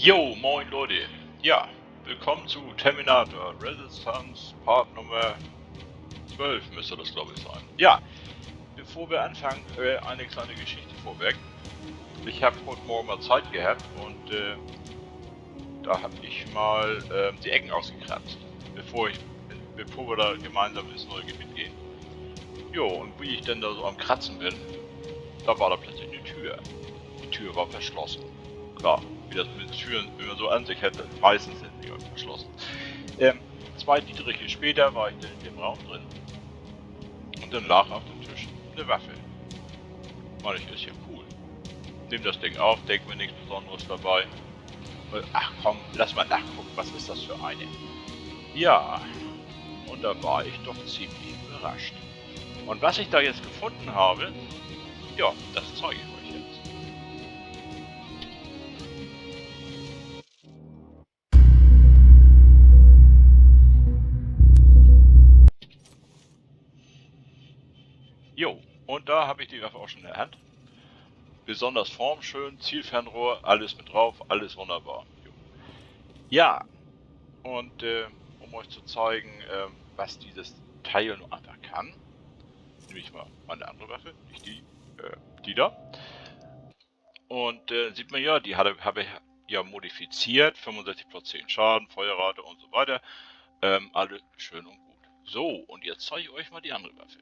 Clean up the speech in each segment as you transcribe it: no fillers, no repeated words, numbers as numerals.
Jo, moin Leute. Ja, willkommen zu Terminator Resistance Part Nummer 12 müsste das glaube ich sein. Ja, bevor wir anfangen, eine kleine Geschichte vorweg. Ich habe heute Morgen mal Zeit gehabt und da habe ich mal die Ecken ausgekratzt, bevor wir da gemeinsam ins neue Gebiet gehen. Jo, und wie ich denn da so am Kratzen bin, da war da plötzlich eine Tür. Die Tür war verschlossen. Klar, wie das mit Türen, wenn man so an sich hätte, meistens sind die verschlossen. 2 Dietriche später war ich dann in dem Raum drin und dann lag auf dem Tisch eine Waffe. Meine ich, ist ja cool. Nehm das Ding auf, denk mir nichts Besonderes dabei. Ach komm, lass mal nachgucken, was ist das für eine? Ja, und da war ich doch ziemlich überrascht. Und was ich da jetzt gefunden habe, ja, das zeige ich euch jetzt. Jo, und da habe ich die Waffe auch schon in der Hand. Besonders formschön, Zielfernrohr, alles mit drauf, alles wunderbar. Jo. Ja, und um euch zu zeigen, was dieses Teil nur einfach kann, nehme ich mal meine andere Waffe, nicht die da. Und sieht man ja, die habe ich ja modifiziert, 65% Schaden, Feuerrate und so weiter. Alle schön und gut. So, und jetzt zeige ich euch mal die andere Waffe.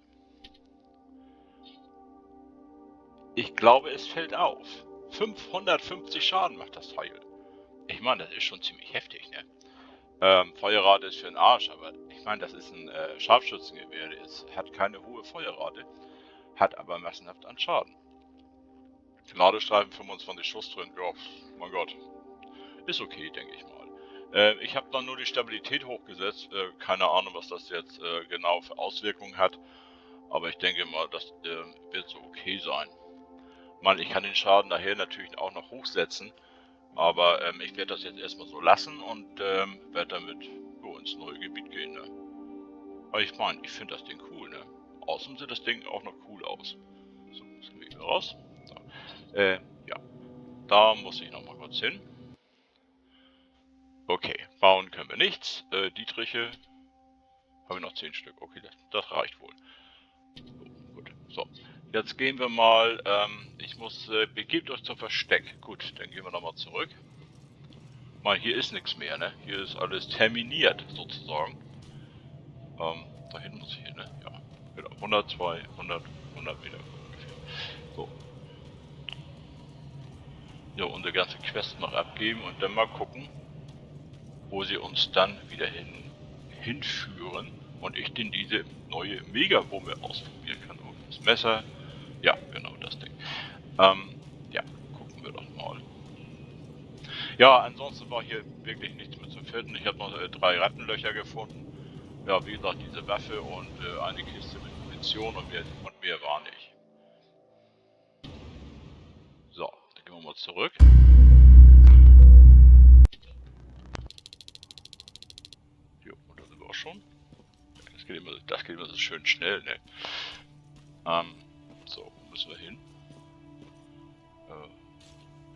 Ich glaube, es fällt auf. 550 Schaden macht das Teil. Ich meine, das ist schon ziemlich heftig, ne? Feuerrate ist für den Arsch, aber ich meine, das ist ein Scharfschützengewehr. Es hat keine hohe Feuerrate, hat aber massenhaft an Schaden. Ladestreifen 25 Schuss drin, ja, mein Gott. Ist okay, denke ich mal. Ich habe dann nur die Stabilität hochgesetzt. Keine Ahnung, was das jetzt genau für Auswirkungen hat. Aber ich denke mal, das wird so okay sein. Ich kann den Schaden nachher natürlich auch noch hochsetzen. Aber ich werde das jetzt erstmal so lassen und werde damit ins neue Gebiet gehen. Ne? Aber ich meine, ich finde das Ding cool. Ne? Außerdem sieht das Ding auch noch cool aus. So, das gehen wir wieder raus. So. Ja, da muss ich nochmal kurz hin. Okay, bauen können wir nichts. Dietriche habe ich noch 10 Stück. Okay, das reicht wohl. So, gut. So, jetzt gehen wir mal. Ich muss. Begebt euch zum Versteck. Gut, dann gehen wir nochmal zurück. Hier ist nichts mehr, ne? Hier ist alles terminiert, sozusagen. Da hinten muss ich hin, ne? Ja. Genau. 100, 200, 100 Meter ungefähr. So. Ja, unsere ganze Quest noch abgeben und dann mal gucken, wo sie uns dann wieder hinführen und ich denn diese neue Megabombe ausprobieren kann. Und das Messer, ja, genau das Ding. Ja, gucken wir doch mal. Ja, ansonsten war hier wirklich nichts mehr zu finden. Ich habe noch 3 Rattenlöcher gefunden. Ja, wie gesagt, diese Waffe und eine Kiste mit Munition und mehr war nicht. So, dann gehen wir mal zurück. Jo, und da sind wir auch schon. Das geht immer so schön schnell, ne? So, wo müssen wir hin?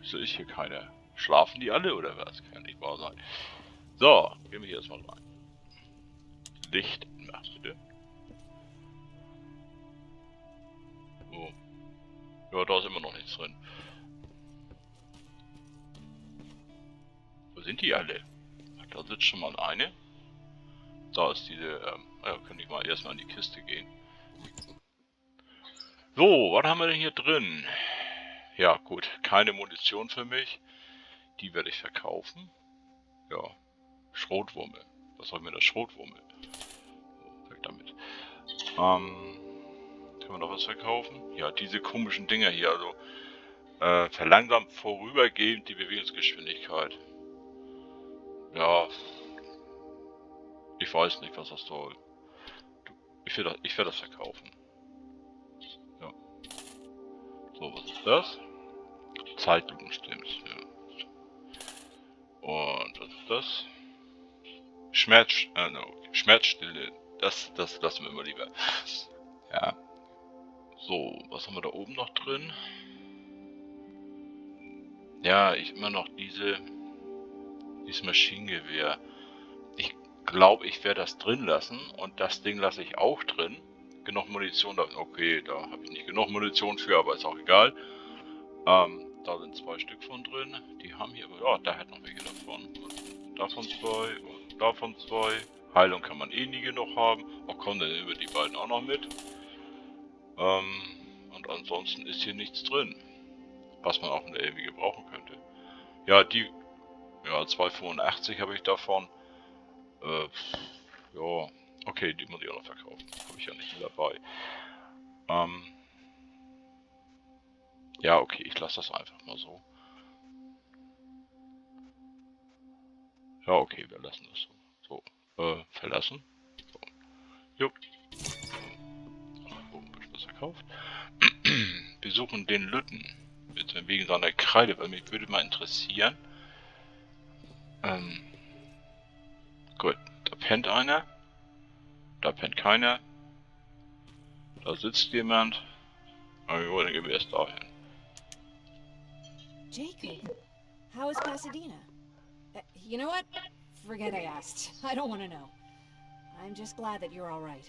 Wieso ist hier keiner? Schlafen die alle oder was? Kann nicht wahr sein. So, gehen wir hier erstmal rein. Licht anmachen, bitte. Oh. Ja, da ist immer noch nichts drin. Wo sind die alle? Da sitzt schon mal eine. Da ist diese, ja, kann ich mal erstmal in die Kiste gehen. So, was haben wir denn hier drin? Ja, gut, keine Munition für mich. Die werde ich verkaufen. Ja, Schrotwurmel. Was soll mir das Schrotwurmel? So, weg damit. Können wir noch was verkaufen? Ja, diese komischen Dinger hier, also verlangsamt vorübergehend die Bewegungsgeschwindigkeit. Ja, ich weiß nicht, was das soll. Ich werde das verkaufen. Ja. So, was ist das? Zeitlupenstims. Ja. Und was ist das? Schmerzstille. Das lassen wir mal lieber. Ja. So, was haben wir da oben noch drin? Ja, ich immer noch diese Dieses Maschinengewehr. Ich glaube, ich werde das drin lassen und das Ding lasse ich auch drin. Genug Munition, okay, da habe ich nicht genug Munition für, aber ist auch egal. Da sind 2 Stück von drin. Die haben hier, ja, da hat noch welche davon. Und davon 2 und davon 2. Heilung kann man eh nie genug haben. Oh komm, dann nehmen wir die beiden auch noch mit. Und ansonsten ist hier nichts drin, was man auch in der Ewige gebrauchen könnte. Ja, die, ja, 2,85 habe ich davon. Ja, okay, die muss ich auch noch verkaufen. Habe ich ja nicht mehr dabei. Ja, okay, ich lasse das einfach mal so. Ja, okay, wir lassen das so. So, verlassen. So. Jupp. Oh, ein bisschen was verkauft. Wir suchen den Lütten. Jetzt wegen seiner Kreide, weil mich würde mal interessieren. Gut, da pennt einer. Da pennt keiner. Da sitzt jemand. Oh, dann gehen wir erst dahin. Jacob, how is Pasadena? You know what? Forget I asked. I don't want to know. I'm just glad that you're all right.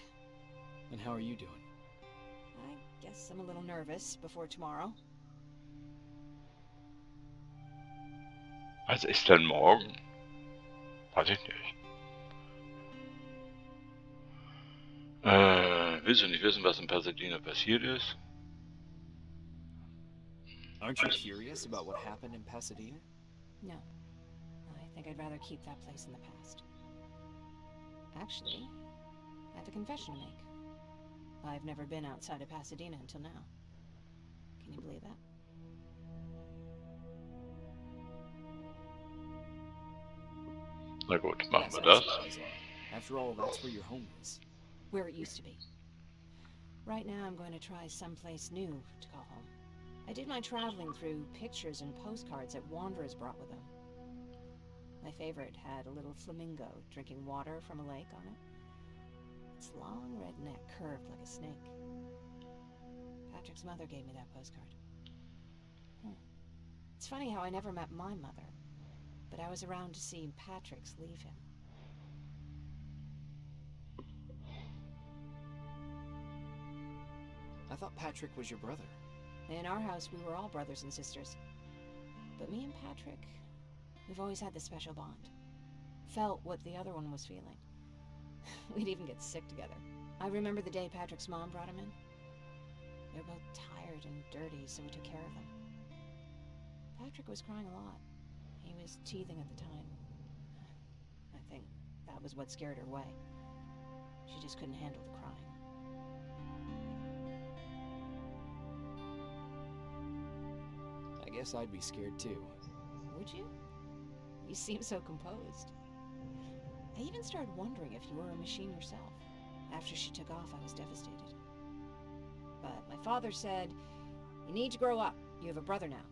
And how are you doing? I guess I'm a little nervous before tomorrow. Was ist denn morgen? Weiß ich nicht. Willst du nicht wissen, was in Pasadena passiert ist? Aren't you curious about what happened in Pasadena? No. I think I'd rather keep that place in the past. Actually, I have a confession to make. I've never been outside of Pasadena until now. Can you believe that? Na gut, machen Yes, wir that's das. surprising. After all, that's where your home is. Where it used to be. Right now I'm going to try someplace new to call home. I did my traveling through pictures and postcards that wanderers brought with them. My favorite had a little flamingo drinking water from a lake on it. Its long red neck curved like a snake. Patrick's mother gave me that postcard. It's funny how I never met my mother, but I was around to see Patrick's leave him. I thought Patrick was your brother. In our house, we were all brothers and sisters. But me and Patrick, we've always had this special bond. Felt what the other one was feeling. We'd even get sick together. I remember the day Patrick's mom brought him in. They were both tired and dirty, so we took care of them. Patrick was crying a lot. He was teething at the time. I think that was what scared her away. She just couldn't handle the crying. I guess I'd be scared too. Would you? You seem so composed. I even started wondering if you were a machine yourself. After she took off, I was devastated. But my father said, "You need to grow up. You have a brother now."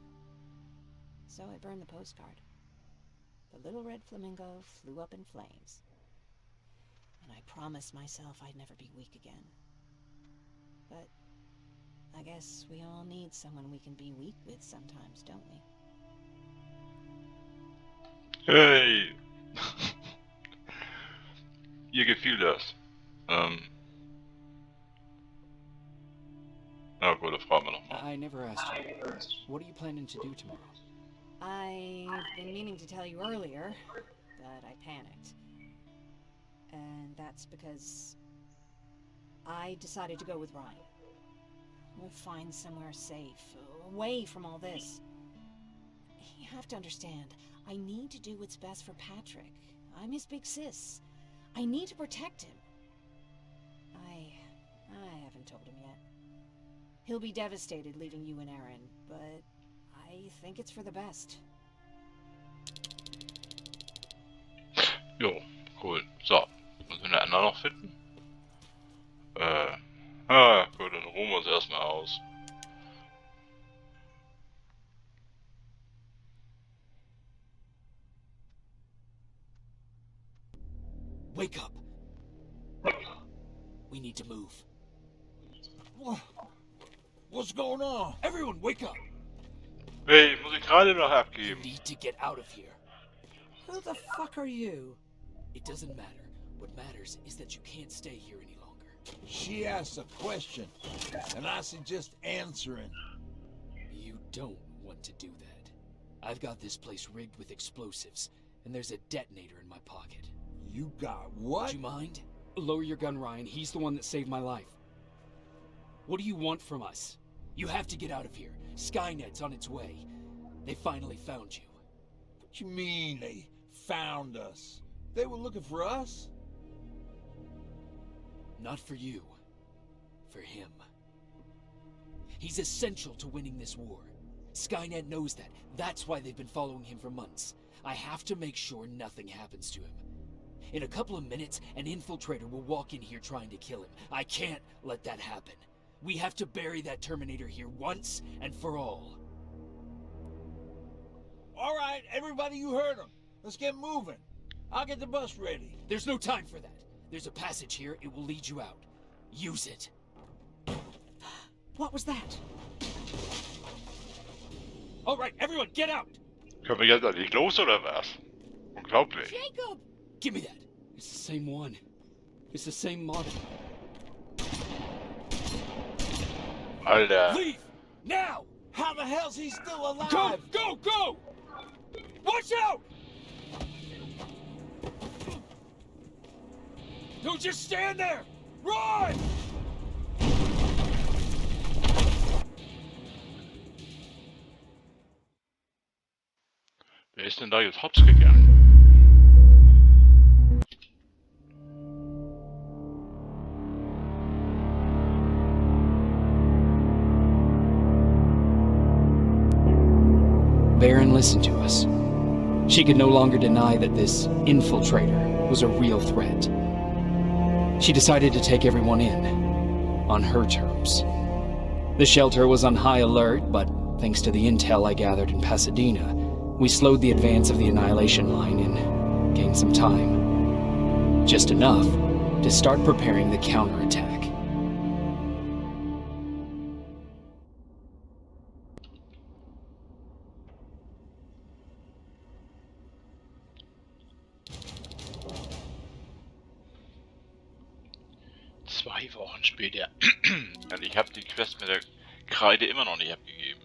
So I burned the postcard. The little red flamingo flew up in flames. And I promised myself I'd never be weak again. But I guess we all need someone we can be weak with sometimes, don't we? Hey! Ihr gefiel das. Na gut, da fragen wir nochmal. I never asked you. What are you planning to do tomorrow? I've been meaning to tell you earlier, but I panicked. And that's because I decided to go with Ryan. We'll find somewhere safe, away from all this. You have to understand, I need to do what's best for Patrick. I'm his big sis. I need to protect him. I haven't told him yet. He'll be devastated leaving you and Aaron, but I think it's for the best. Jo, cool. So, müssen wir den anderen noch finden? Gut, dann ruhen wir uns erstmal aus. Wake up! We need to move. What's going on? Everyone, wake up! Hey, muss ich gerade noch We abgeben. need to get out of here. Who the fuck are you? It doesn't matter. What matters is that you can't stay here any longer. She asked a question, and I suggest answering. You don't want to do that. I've got this place rigged with explosives, and there's a detonator in my pocket. You got what? Would you mind? Lower your gun, Ryan. He's the one that saved my life. What do you want from us? You have to get out of here. Skynet's on its way. They finally found you. What you mean they found us? They were looking for us? Not for you. For him. He's essential to winning this war. Skynet knows that. That's why they've been following him for months. I have to make sure nothing happens to him. In a couple of minutes, an infiltrator will walk in here trying to kill him. I can't let that happen. We have to bury that Terminator here once and for all. All right, everybody, you heard him. Let's get moving. I'll get the bus ready. There's no time for that. There's a passage here. It will lead you out. Use it. What was that? All right, everyone, get out! Können wir jetzt endlich los oder was? Unglaublich. Jacob! Give me that. It's the same one. It's the same model. Alter. Leave! Now! How the hell's he still alive? Go! Go! Go! Watch out! Don't just stand there! Run! Wer ist denn da jetzt hops gegangen? Baron listened to us. She could no longer deny that this infiltrator was a real threat. She decided to take everyone in, on her terms. The shelter was on high alert, but thanks to the intel I gathered in Pasadena, we slowed the advance of the Annihilation Line and gained some time. Just enough to start preparing the counterattack. Zwei Wochen später. Und ich habe die Quest mit der Kreide immer noch nicht abgegeben.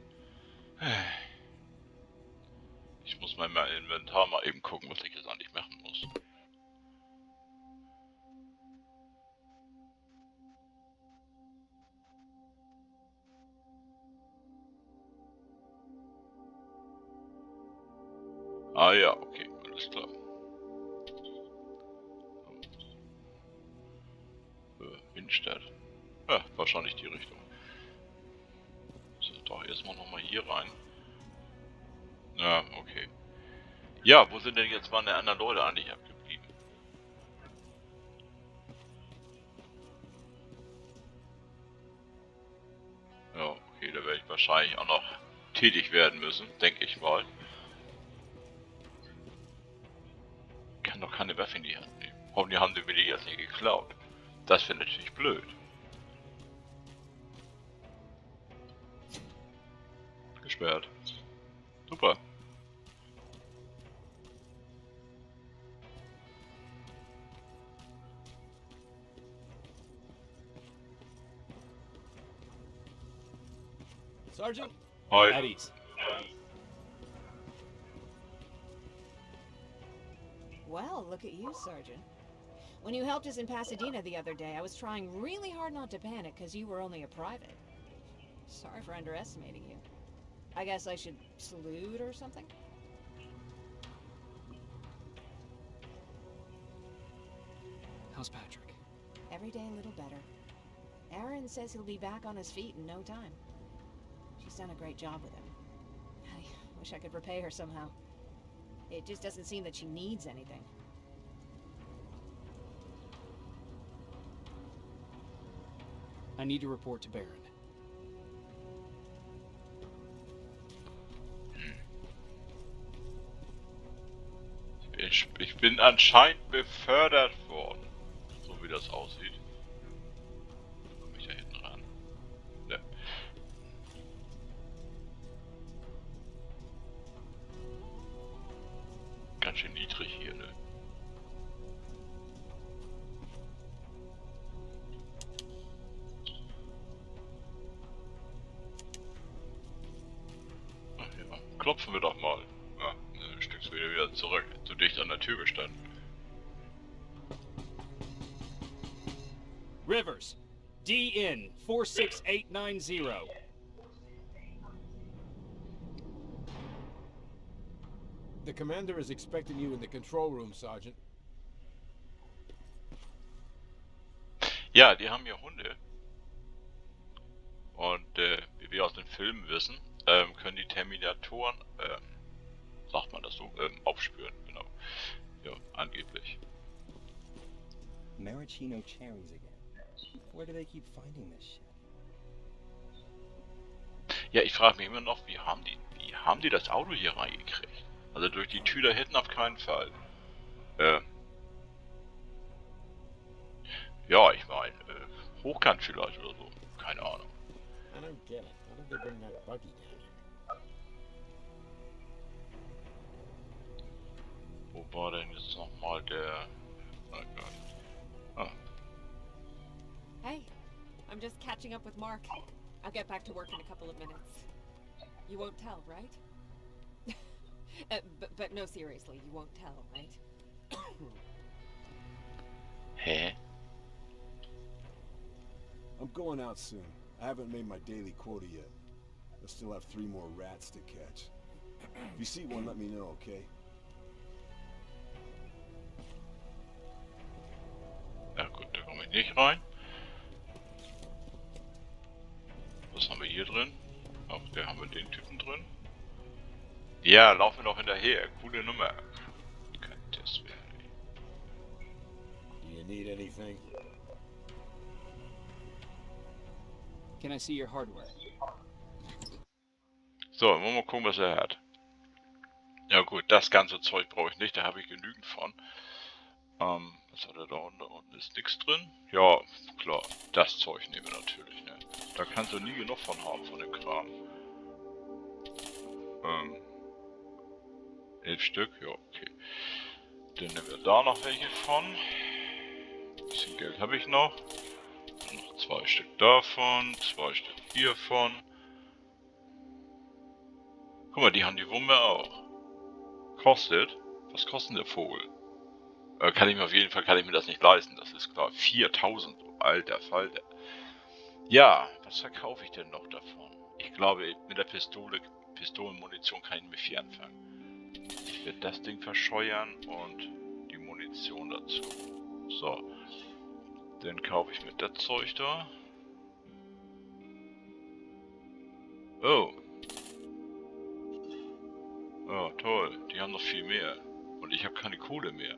Ich muss mal in mein Inventar mal eben gucken, was ich jetzt eigentlich machen muss. Ah ja, okay, alles klar. Innenstadt. Ja, wahrscheinlich die Richtung. So, doch erstmal nochmal hier rein. Ja, okay. Ja, wo sind denn jetzt meine anderen Leute eigentlich abgeblieben? Ja, okay, da werde ich wahrscheinlich auch noch tätig werden müssen, denke ich mal. Kann doch keine Waffe in die Hand nehmen. Hoffentlich haben die mir die jetzt nicht geklaut. Das wäre natürlich blöd. Gesperrt. Super. Sergeant? Hi. At ease. Well, look at you, Sergeant. When you helped us in Pasadena the other day, I was trying really hard not to panic because you were only a private. Sorry for underestimating you. I guess I should salute or something? How's Patrick? Every day a little better. Aaron says he'll be back on his feet in no time. She's done a great job with him. I wish I could repay her somehow. It just doesn't seem that she needs anything. I need to report to Baron. Ich bin anscheinend befördert worden. So wie das aussieht. Komme ich da hinten ran? Ja. Ganz schön niedrig hier, ne? Ach ja, klopfen wir doch mal. Ja, ein Stück wieder zurück. Zu dicht an der Tür gestanden. Rivers, DN 46890. The commander is expecting you in the control room, Sergeant. Ja, die haben hier Hunde. Und wie wir aus den Filmen wissen, können die Terminatoren, sagt man das so, aufspüren, genau. Ja, angeblich. Maraschino cherries again. Where do they keep finding this shit? Ja, ich frage mich immer noch, wie haben die das Auto hier reingekriegt? Also durch die Tür da hinten auf keinen Fall. Ja, ich meine, hochkant vielleicht oder so. Keine Ahnung. I don't get it. How did they bring that buggy down here? Wo war denn jetzt nochmal der... Oh Gott. Ah. Hey, I'm just catching up with Mark. I'll get back to work in a couple of minutes. You won't tell, right? But no, seriously, you won't tell, right? Hä? I'm going out soon. I haven't made my daily quota yet. I still have 3 more rats to catch. If you see one, let me know, okay? Ja gut, da komme ich nicht rein. Was haben wir hier drin? Auch da haben wir den Typen drin. Ja, laufen wir noch hinterher. Coole Nummer. Gottes Willen. Do you need anything? Can I see your hardware? So, wollen wir mal gucken, was er hat. Ja gut, das ganze Zeug brauche ich nicht, da habe ich genügend von. Was hat er da unten? Da unten ist nichts drin. Ja, klar, das Zeug nehmen wir natürlich, ne? Da kannst du nie genug von haben, von dem Kram. 11 Stück, ja, okay. Dann nehmen wir da noch welche von. Ein bisschen Geld habe ich noch. Dann noch 2 Stück davon, 2 Stück hiervon. Guck mal, die haben die Wumme auch. Kostet? Was kostet der Vogel? Kann ich mir auf jeden Fall, kann ich mir das nicht leisten, das ist klar. 4000, alter Falter. Ja, was verkaufe ich denn noch davon? Ich glaube, mit der Pistolenmunition kann ich nicht mehr viel anfangen. Ich werde das Ding verscheuern und die Munition dazu. So. Dann kaufe ich mir das Zeug da. Oh. Oh, toll. Die haben noch viel mehr. Und ich habe keine Kohle mehr.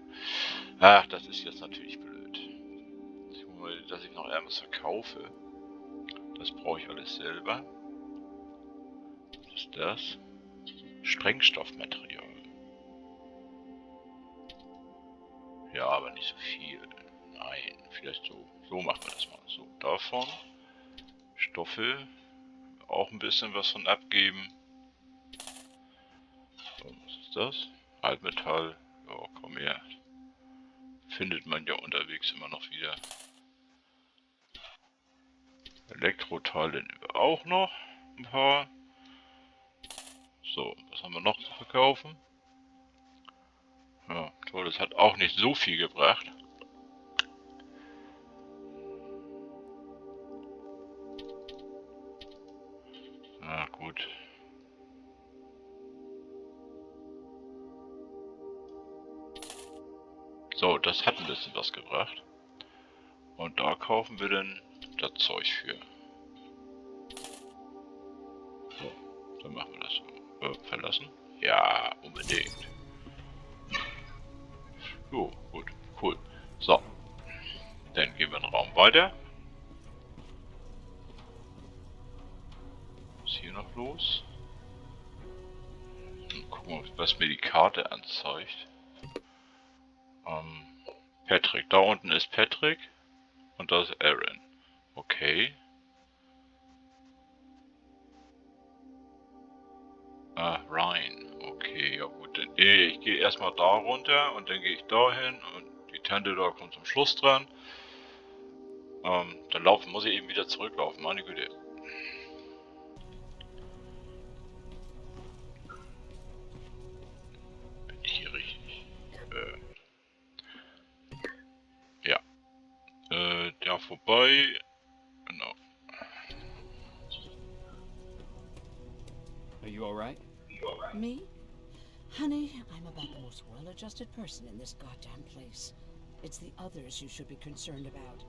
Ach, das ist jetzt natürlich blöd. Ich gucke mal, dass ich noch irgendwas verkaufe. Das brauche ich alles selber. Was ist das? Sprengstoffmaterial. Ja, aber nicht so viel. Nein, vielleicht so. So machen wir das mal. So, davon. Stoffe. Auch ein bisschen was von abgeben. So, was ist das? Halbmetall. Ja, komm her. Findet man ja unterwegs immer noch wieder. Elektroteile nehmen wir auch noch. Ein paar. So, was haben wir noch zu verkaufen? Ja, toll, das hat auch nicht so viel gebracht. Na gut. So, das hat ein bisschen was gebracht. Und da kaufen wir dann das Zeug für. So, dann machen wir das so. Verlassen? Ja, unbedingt. Jo, gut, cool. So, dann gehen wir einen Raum weiter. Was ist hier noch los? Dann gucken wir, was mir die Karte anzeigt. Patrick, da unten ist Patrick und da ist Aaron. Okay. Ah, Ryan. Okay, ja gut, Ich gehe erstmal da runter und dann gehe ich da hin und die Tante da kommt zum Schluss dran. Dann muss ich eben wieder zurücklaufen, meine Güte. Bin ich hier richtig? Ja. Da vorbei. Genau. Are you alright? Me? Honey, I'm about the most well-adjusted person in this goddamn place. It's the others you should be concerned about.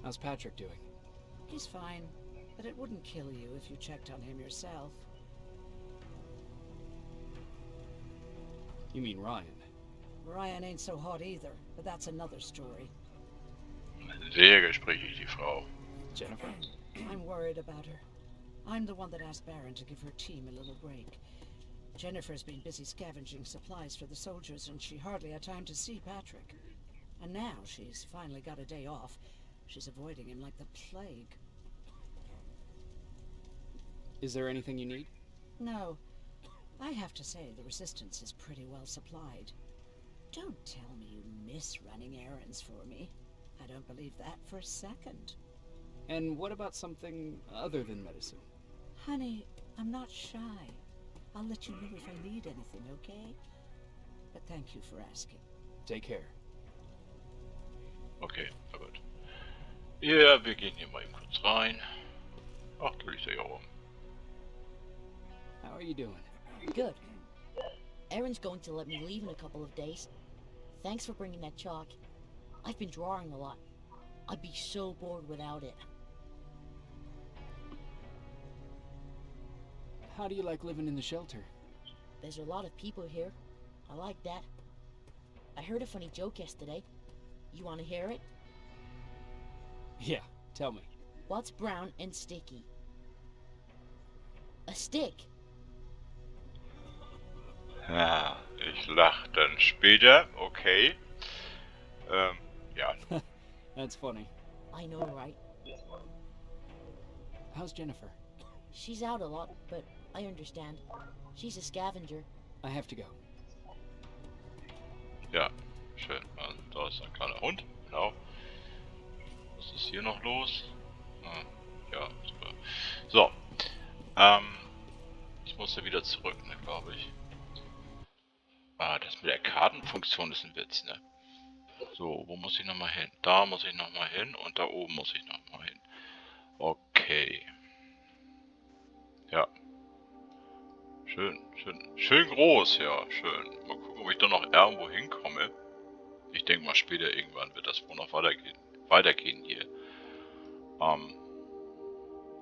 How's Patrick doing? He's fine, but it wouldn't kill you if you checked on him yourself. You mean Ryan? Ryan ain't so hot either, but that's another story. Sehr gesprächig, die Frau. Jennifer? I'm worried about her. I'm the one that asked Baron to give her team a little break. Jennifer's been busy scavenging supplies for the soldiers, and she hardly had time to see Patrick. And now she's finally got a day off. She's avoiding him like the plague. Is there anything you need? No. I have to say the Resistance is pretty well supplied. Don't tell me you miss running errands for me. I don't believe that for a second. And what about something other than medicine? Honey, I'm not shy. I'll let you know if I need anything, okay? But thank you for asking. Take care. Okay, na gut. Ja, wir gehen hier mal eben kurz rein. Ach, da liegt er ja rum. How are you doing? Good. Erin's going to let me leave in a couple of days. Thanks for bringing that chalk. I've been drawing a lot. I'd be so bored without it. How do you like living in the shelter? There's a lot of people here. I like that. I heard a funny joke yesterday. You want to hear it? Yeah, tell me. What's brown and sticky? A stick. Ja, ich lach dann später, okay. Ja. That's funny. I know, right? How's Jennifer? She's out a lot, but I understand. She's a scavenger. I have to go. Ja, schön. Also, da ist ein kleiner Hund, genau. Was ist hier noch los? Ja, super. So. Ich muss ja wieder zurück, ne, glaube ich. Das mit der Kartenfunktion ist ein Witz, ne? So, wo muss ich nochmal hin? Da muss ich nochmal hin und da oben muss ich nochmal hin. Okay. Ja. Schön groß, ja, schön. Mal gucken, ob ich da noch irgendwo hinkomme. Ich denke mal später irgendwann wird das wohl noch weitergehen hier.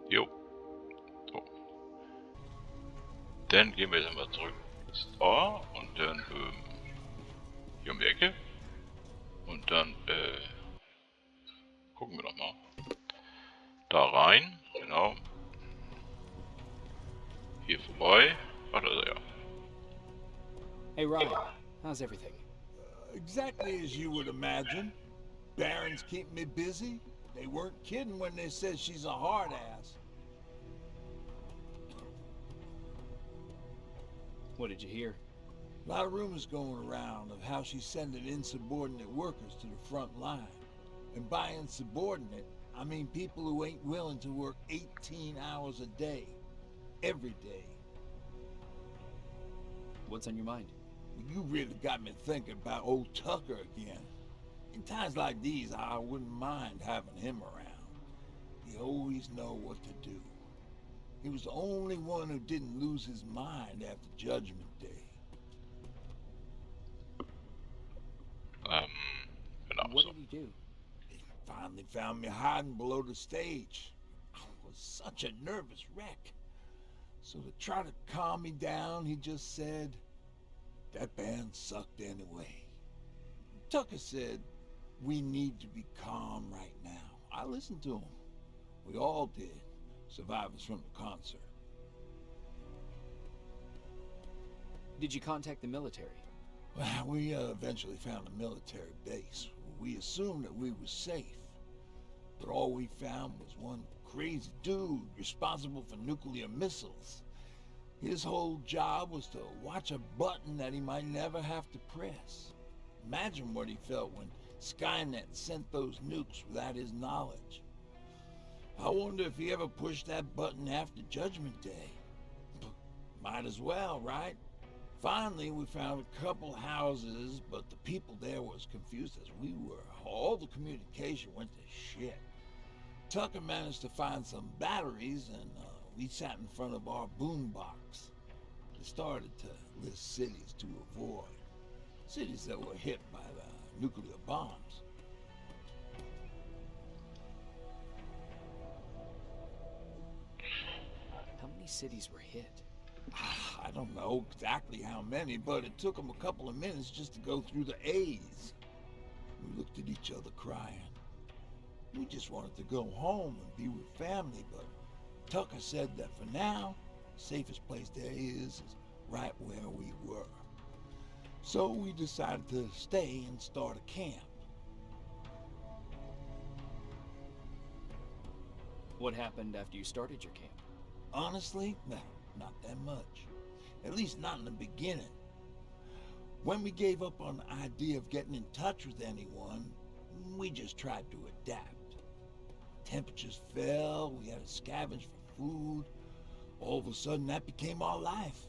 Jo. So. Dann gehen wir dann mal zurück. Da und dann hier um die Ecke. Und dann gucken wir doch mal. Da rein, genau. Hier vorbei. Ach, da ist er ja. Hey Ryan, how's everything? Exactly as you would imagine. Baron's keeping me busy. They weren't kidding when they said she's a hard ass. What did you hear? A lot of rumors going around of how she's sending insubordinate workers to the front line. And by insubordinate, I mean people who ain't willing to work 18 hours a day. Every day. What's on your mind? You really got me thinking about old Tucker again. In times like these, I wouldn't mind having him around. He always know what to do. He was the only one who didn't lose his mind after Judgment Day. Genau. What So. did he do? He finally found me hiding below the stage. I was such a nervous wreck. So to try to calm me down, he just said, that band sucked anyway. Tucker said, we need to be calm right now. I listened to him. We all did. Survivors from the concert. Did you contact the military? Well, we eventually found a military base. We assumed that we were safe. But all we found was one crazy dude responsible for nuclear missiles. His whole job was to watch a button that he might never have to press. Imagine what he felt when Skynet sent those nukes without his knowledge. I wonder if he ever pushed that button after Judgment Day. Might as well, right? Finally, we found a couple houses, but the people there were as confused as we were. All the communication went to shit. Tucker managed to find some batteries, and we sat in front of our boombox. They started to list cities to avoid. Cities that were hit by the nuclear bombs. How many cities were hit? I don't know exactly how many, but it took them a couple of minutes just to go through the A's. We looked at each other crying. We just wanted to go home and be with family, but Tucker said that for now, the safest place there is right where we were. So we decided to stay and start a camp. What happened after you started your camp? Honestly, no, not that much. At least not in the beginning. When we gave up on the idea of getting in touch with anyone, we just tried to adapt. Temperatures fell, we had to scavenge for food. All of a sudden, that became our life.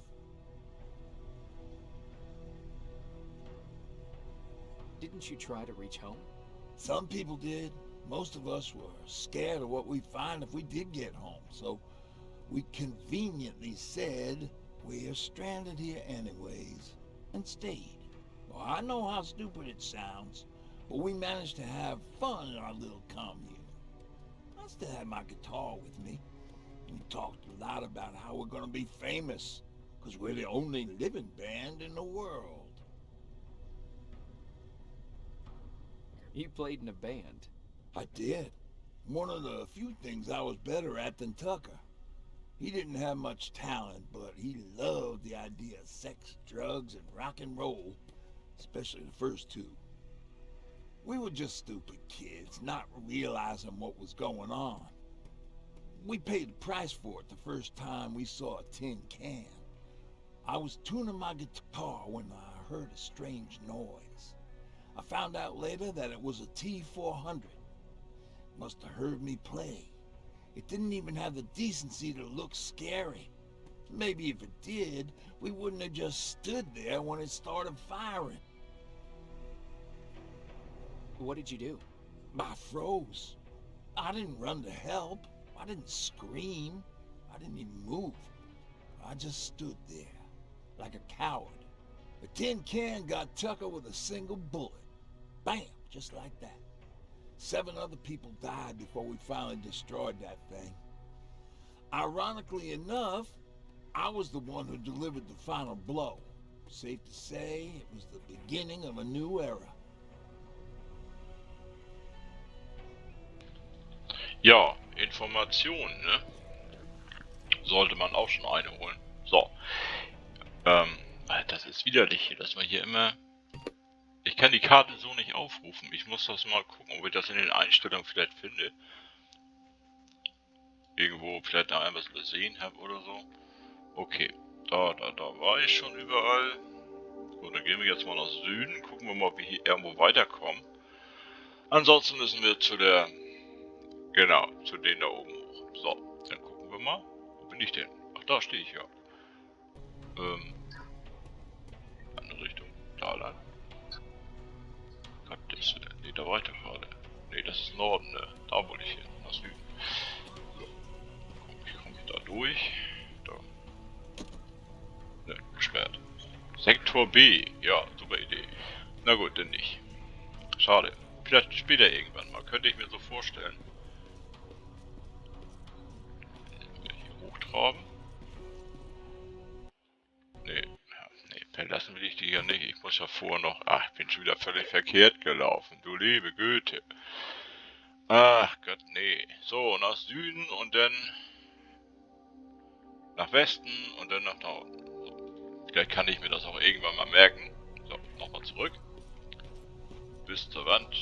Didn't you try to reach home? Some people did. Most of us were scared of what we'd find if we did get home, so we conveniently said, we're stranded here anyways, and stayed. Well, I know how stupid it sounds, but we managed to have fun in our little commune. I still had my guitar with me. We talked a lot about how we're gonna be famous, because we're the only living band in the world. You played in a band. I did. One of the few things I was better at than Tucker. He didn't have much talent, but he loved the idea of sex, drugs, and rock and roll, especially the first two. We were just stupid kids, not realizing what was going on. We paid the price for it the first time we saw a tin can. I was tuning my guitar when I heard a strange noise. I found out later that it was a T-400. Must have heard me play. It didn't even have the decency to look scary. Maybe if it did, we wouldn't have just stood there when it started firing. What did you do? I froze. I didn't run to help. I didn't scream. I didn't even move. I just stood there, like a coward. The tin can got Tucker with a single bullet. Bam, just like that. 7 other people died before we finally destroyed that thing. Ironically enough, I was the one who delivered the final blow. Safe to say, it was the beginning of a new era. Ja, Informationen, ne? Sollte man auch schon eine holen. So. Das ist widerlich hier, dass man hier immer... Ich kann die Karte so nicht aufrufen. Ich muss das mal gucken, ob ich das in den Einstellungen vielleicht finde. Irgendwo vielleicht noch etwas übersehen habe oder so. Okay, da war ich schon überall. So, dann gehen wir jetzt mal nach Süden. Gucken wir mal, ob wir hier irgendwo weiterkommen. Ansonsten müssen wir zu der... Genau, zu denen da oben hoch. So, dann gucken wir mal. Wo bin ich denn? Ach, da stehe ich ja. Andere Richtung. Da lang. Gottes Willen. Nee, da weiter gerade. Nee, das ist Norden, ne? Da wollte ich hin. Nach Süden. So. Wie komme ich da durch? Da. Ne, gesperrt. Sektor B. Ja, super Idee. Na gut, denn nicht. Schade. Vielleicht später irgendwann mal. Könnte ich mir so vorstellen. Hier hochtraben. Nee. Nee, verlassen will ich die ja nicht. Ich muss ja vorher noch... Ach, ich bin schon wieder völlig verkehrt gelaufen. Du liebe Güte. Ach Gott, nee. So, nach Süden und dann... nach Westen und dann nach Norden. So. Vielleicht kann ich mir das auch irgendwann mal merken. So, nochmal zurück. Bis zur Wand.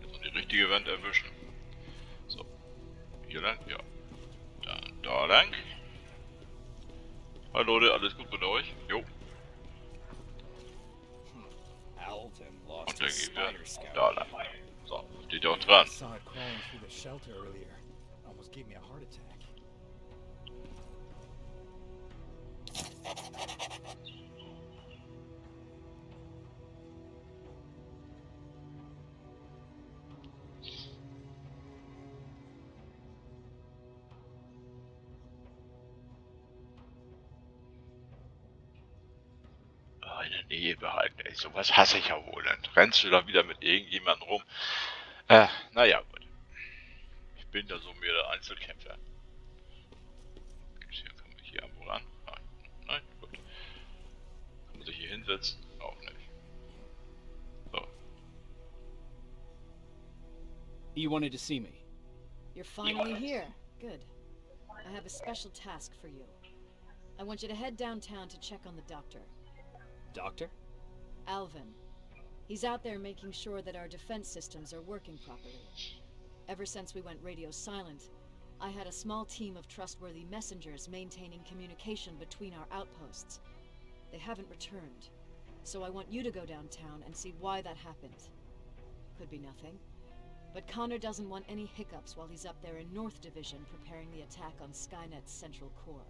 Jetzt noch die richtige Wand erwischen. Alles gut mit euch? Jo. Alvin lost Und dann his gehen wir spider scout. da lang. So, steht ja auch dran. I saw it crawling through the shelter earlier. Almost gave me a heart attack. In der Nähe behalten, ey, sowas hasse ich ja wohl. Dann rennst du da wieder mit irgendjemandem rum. Naja, gut. Ich bin da so mehr der Einzelkämpfer. Hier kann man hier irgendwo ran. Nein, gut. Kann man sich hier hinsetzen? Auch nicht. So. You wanted to see me? You're finally here. Good. I have a special task for you. I want you to head downtown to check on the doctor. Doctor? Alvin. He's out there making sure that our defense systems are working properly. Ever since we went radio silent, I had a small team of trustworthy messengers maintaining communication between our outposts. They haven't returned, so I want you to go downtown and see why that happened. Could be nothing, but Connor doesn't want any hiccups while he's up there in North Division preparing the attack on Skynet's central core.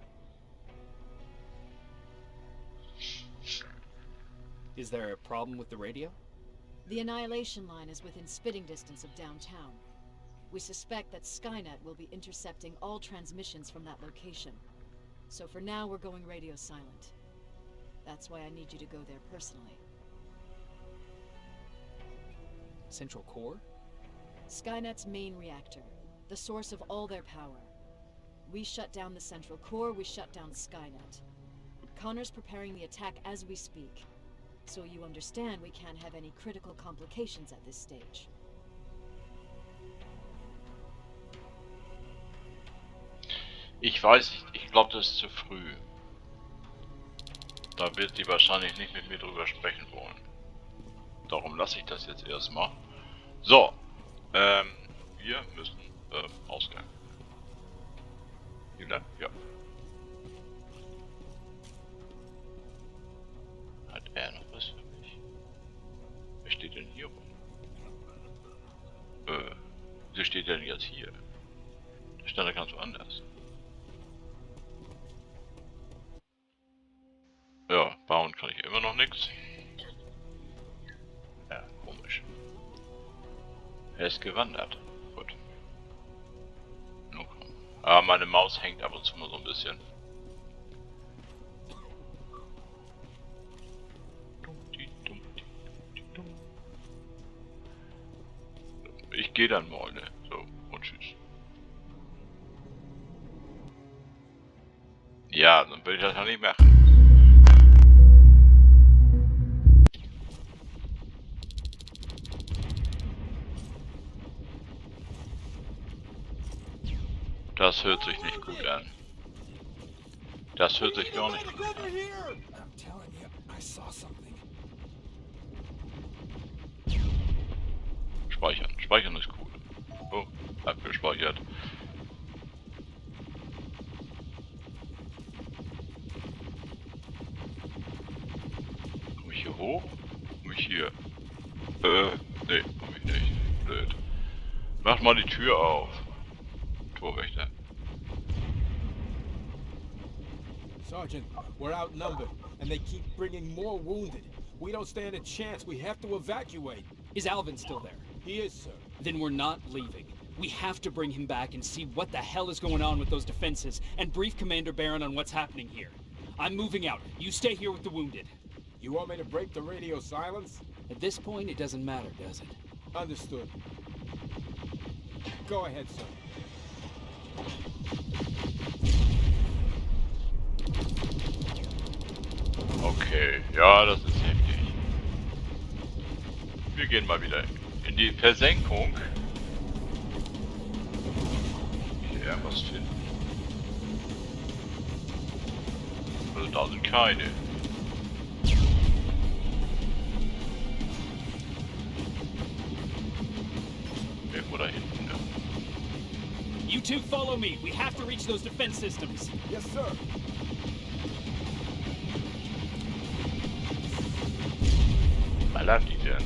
Is there a problem with the radio? The Annihilation line is within spitting distance of downtown. We suspect that Skynet will be intercepting all transmissions from that location. So for now, we're going radio silent. That's why I need you to go there personally. Central core? Skynet's main reactor, the source of all their power. We shut down the central core, we shut down Skynet. Connor's preparing the attack as we speak. So you understand we can't have any critical complications at this stage. Ich weiß nicht, ich glaube, das ist zu früh. Da wird sie wahrscheinlich nicht mit mir drüber sprechen wollen. Darum lasse ich das jetzt erstmal. So, wir müssen Ausgang. Vielen Dank, ja. Hat er noch was für mich? Wer steht denn hier rum? Wieso steht denn jetzt hier? Der stand da ganz woanders. Ja, bauen kann ich immer noch nichts. Ja, komisch. Er ist gewandert. Gut. Nun komm. Aber meine Maus hängt ab und zu mal so ein bisschen. Ich gehe dann mal, ne? So, und tschüss. Ja, dann will ich das ja nicht machen. Das hört sich nicht gut an. Das hört sich gar nicht gut an. I'm telling you, I saw something. Speichern. Speichern ist cool. Oh, abgespeichert. Komm ich hier hoch? Komm ich hier? Nee, komm ich nicht. Blöd. Mach mal die Tür auf. Torwächter. Sergeant, we're outnumbered, and they keep bringing more wounded. We don't stand a chance. We have to evacuate. Is Alvin still there? He is, sir. Then we're not leaving. We have to bring him back and see what the hell is going on with those defenses and brief Commander Barron on what's happening here. I'm moving out. You stay here with the wounded. You want me to break the radio silence? At this point, it doesn't matter, does it? Understood. Go ahead, sir. Okay, ja, das ist heftig. Wir gehen mal wieder in die Versenkung. Hier irgendwas finden. Also da sind keine. Irgendwo da hinten, ne? You two follow me. We have to reach those defense systems. Yes, sir. ballern die denn?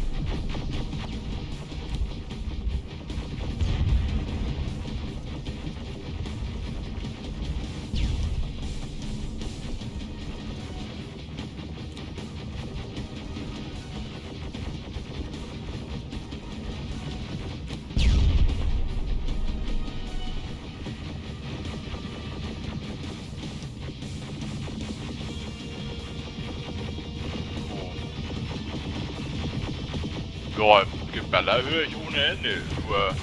Ja, Geballer höre ich ohne Ende, nur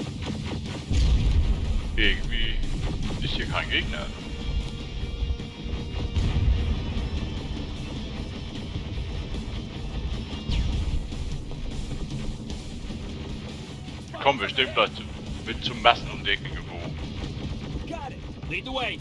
irgendwie ist hier kein Gegner. Wir kommen bestimmt gleich mit zum Massenumdecken gewogen. Got it. Lead the way.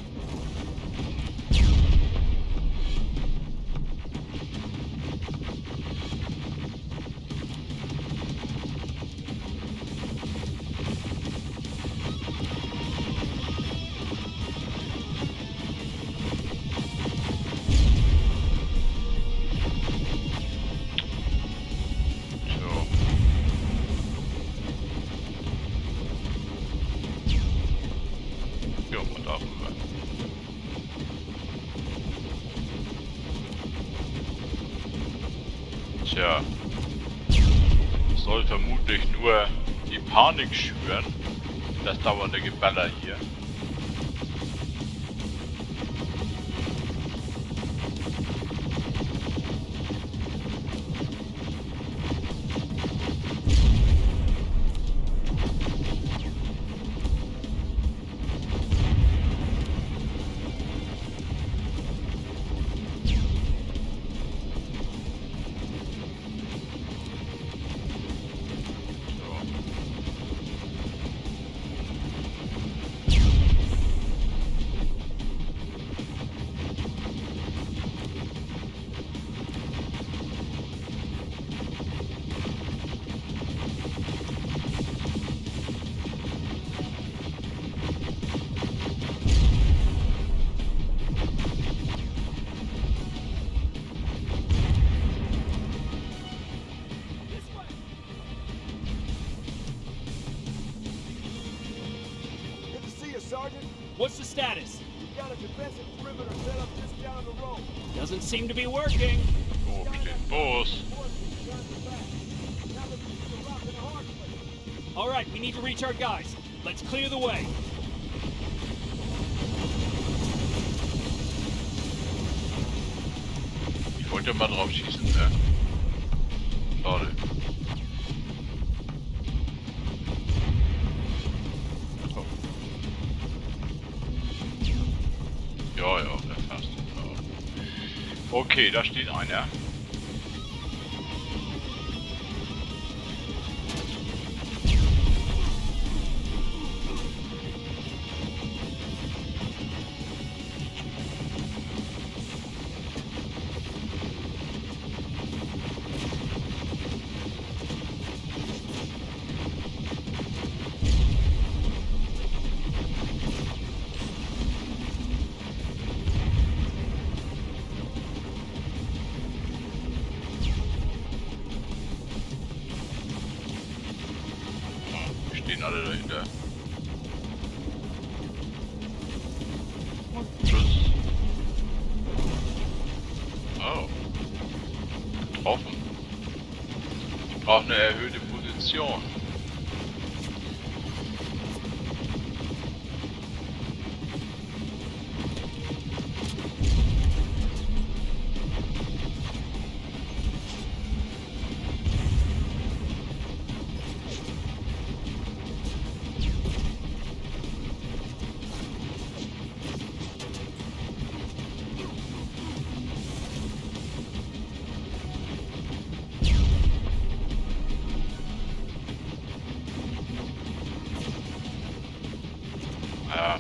Tja, soll vermutlich nur die Panik schüren, das dauernde Geballer hier. Sergeant? What's the status? We've got a defensive perimeter set up just down the road. Doesn't seem to be working. Oh, steht Boss. All right, we need to reach our guys. Let's clear the way. Ich wollte mal drauf schießen, ne? Schade. Ja, erfasst. Ja. Okay, da steht einer. Stehen alle dahinter. Tschüss. Oh. Getroffen. Ich brauche eine erhöhte Position. Ja.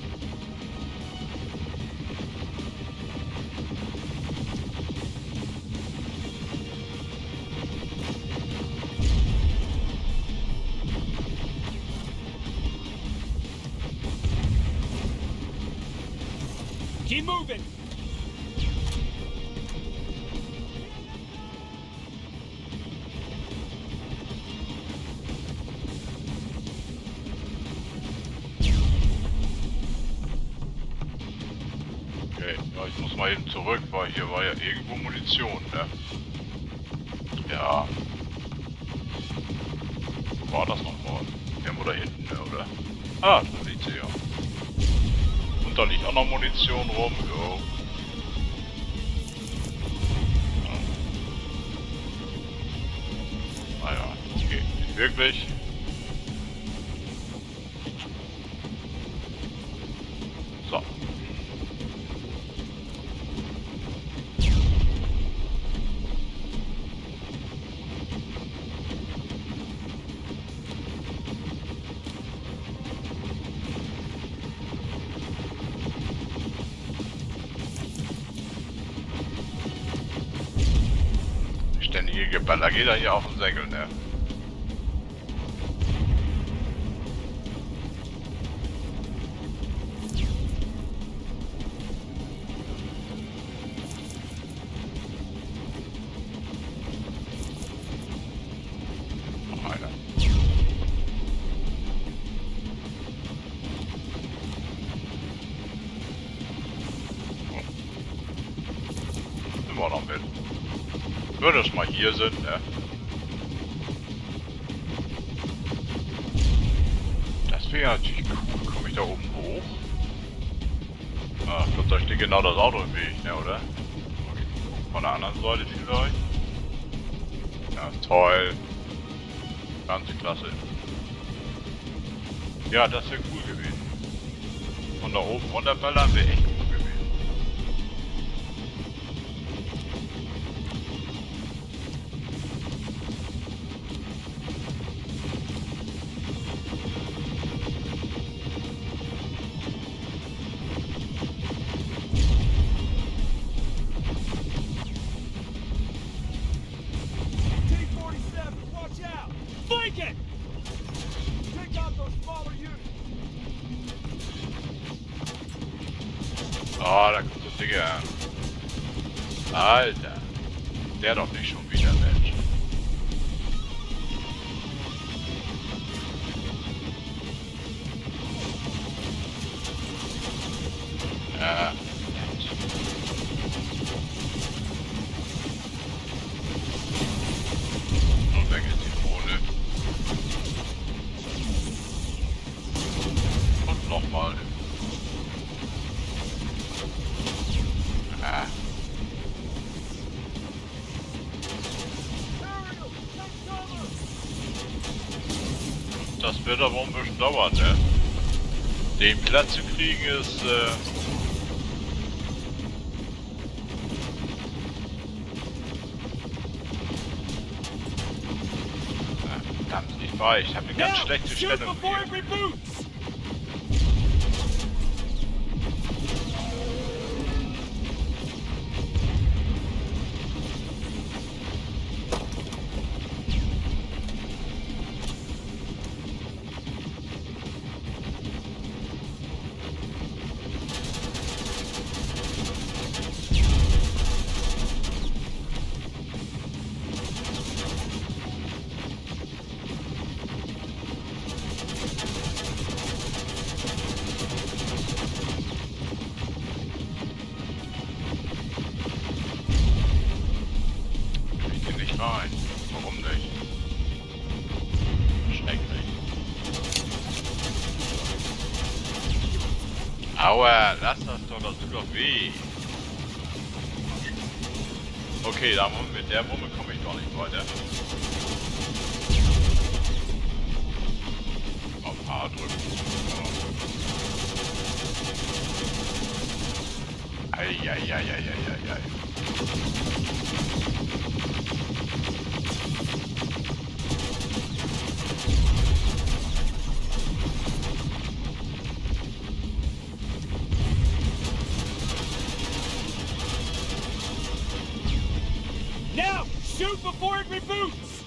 Keep moving. mal eben zurück, weil hier war ja irgendwo Munition, ne? Ja. Wo war das nochmal? Irgendwo da hinten, ne, oder? Ah, da liegt sie ja. Und da liegt auch noch Munition rum, jo. Naja, okay, nicht wirklich. So. Ständige Geballer geht da hier auf den Säckel, ne? Noch einer. Immer noch mit. Nur, dass wir hier sind, ne? Das wäre natürlich cool. Komme ich da oben hoch? Ah, ich glaube, da steht genau das Auto im Weg, ne, oder? Von der anderen Seite vielleicht? Ja, toll. Ganz klasse. Ja, das wäre cool gewesen. Von da oben runterballern wäre echt cool gewesen. Oh, da kommt so Digga an. Alter. Der doch nicht schon wieder, Mensch. Ja. Und weg ist die Drohne. Und nochmal. Das wird aber ein bisschen dauern, ne? Den Platz zu kriegen ist, verdammt, nicht wahr, ich habe eine ganz schlechte Stellung hier. Nein, warum nicht? Schrecklich. Aua, lass das tut doch weh. Okay, mit der Wumme komme ich doch nicht weiter. Auf A drücken. Eieieiei. Now! Shoot before it reboots!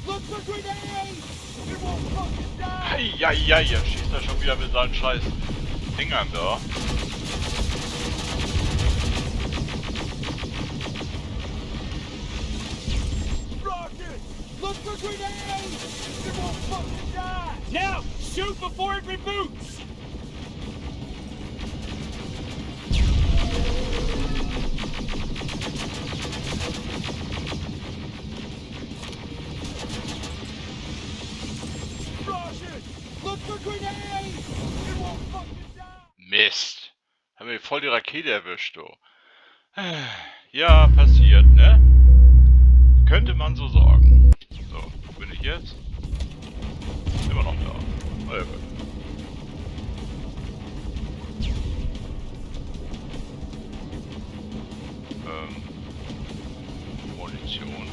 Look for grenades! It won't fucking die! Eieiei, jetzt schießt er schon wieder mit seinen Scheißen. Dingern da. Look for grenades! It won't fucking die! Now! Shoot before it reboots! Look for grenades! It won't fucking die! Mist. Haben wir voll die Rakete erwischt, du. Ja, passiert, ne? Könnte man so sagen. So, wo bin ich jetzt? Immer noch da. Oh, ja, gut. Munition.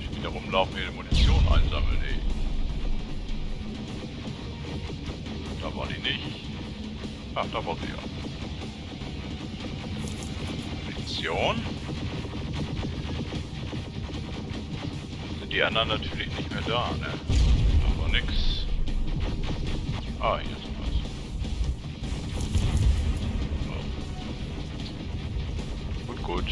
Ich wieder rumlaufen, hier die Munition einsammeln, ey. Da war die nicht. Ach, da war sie ja. Munition. Sind die anderen natürlich nicht mehr da, ne? Aber nix. Ah, hier ist was. So. Gut, gut.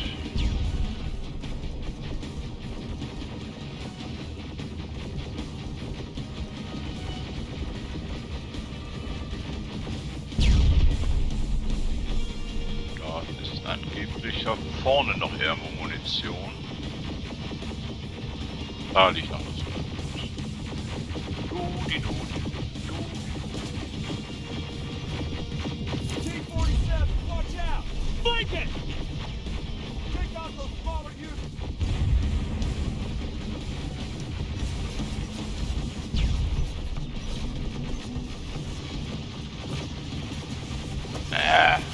Da ist angeblich ja vorne noch irgendwo Munition. Da liegt noch was. T-47, watch out! Flank it! Take out those smaller units!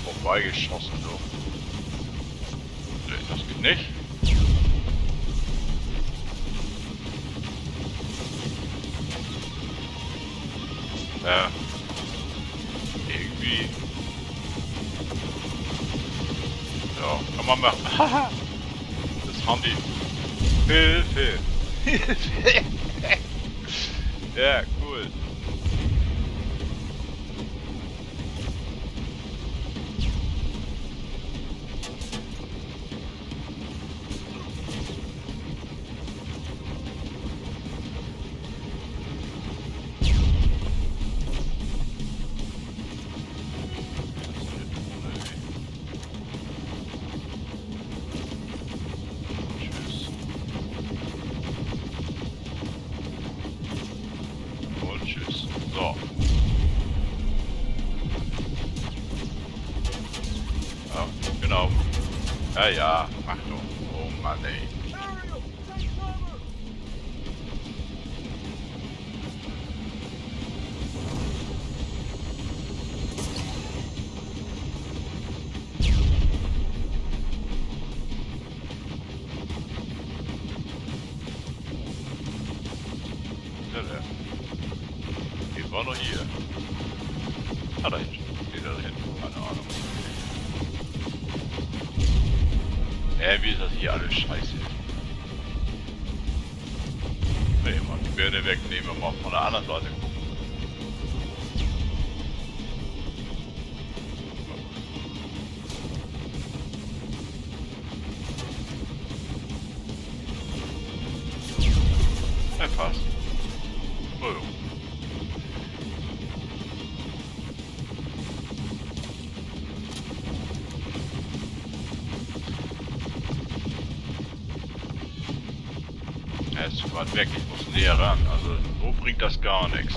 Vorbeigeschossen, so. Nee, das geht nicht. Irgendwie. Ja, kann man machen. Haha! Das haben die. Hilfe! Hilfe! Ja, cool. Tschüss. So. Ja, genau. Ja, ja, mach doch. Oh Mann, ey. Die war noch hier. Ah, da hinten. Steht da hinten. Keine Ahnung. Wie ist das hier alles scheiße? Nee, mal die Birne wegnehmen und mal von der anderen Seite gucken. Ja, passt. Oh, jo. Er ist zu weit weg, ich muss näher ran, also so bringt das gar nichts.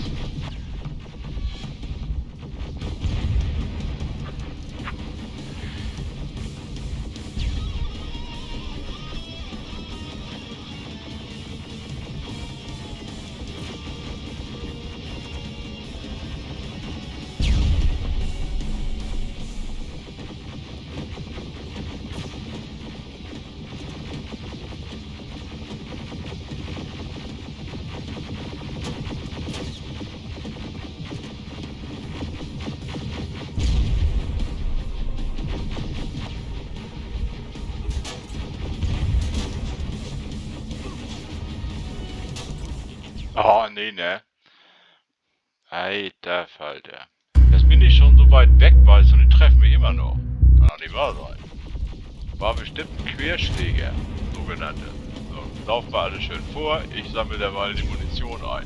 Oh, nee, ne. Alter Falter. Jetzt bin ich schon so weit weg, weißt du, und die treffen mich immer noch. Kann doch nicht wahr sein. War bestimmt ein Querschläger, sogenannte. So, laufen wir alle schön vor. Ich sammle derweil die Munition ein.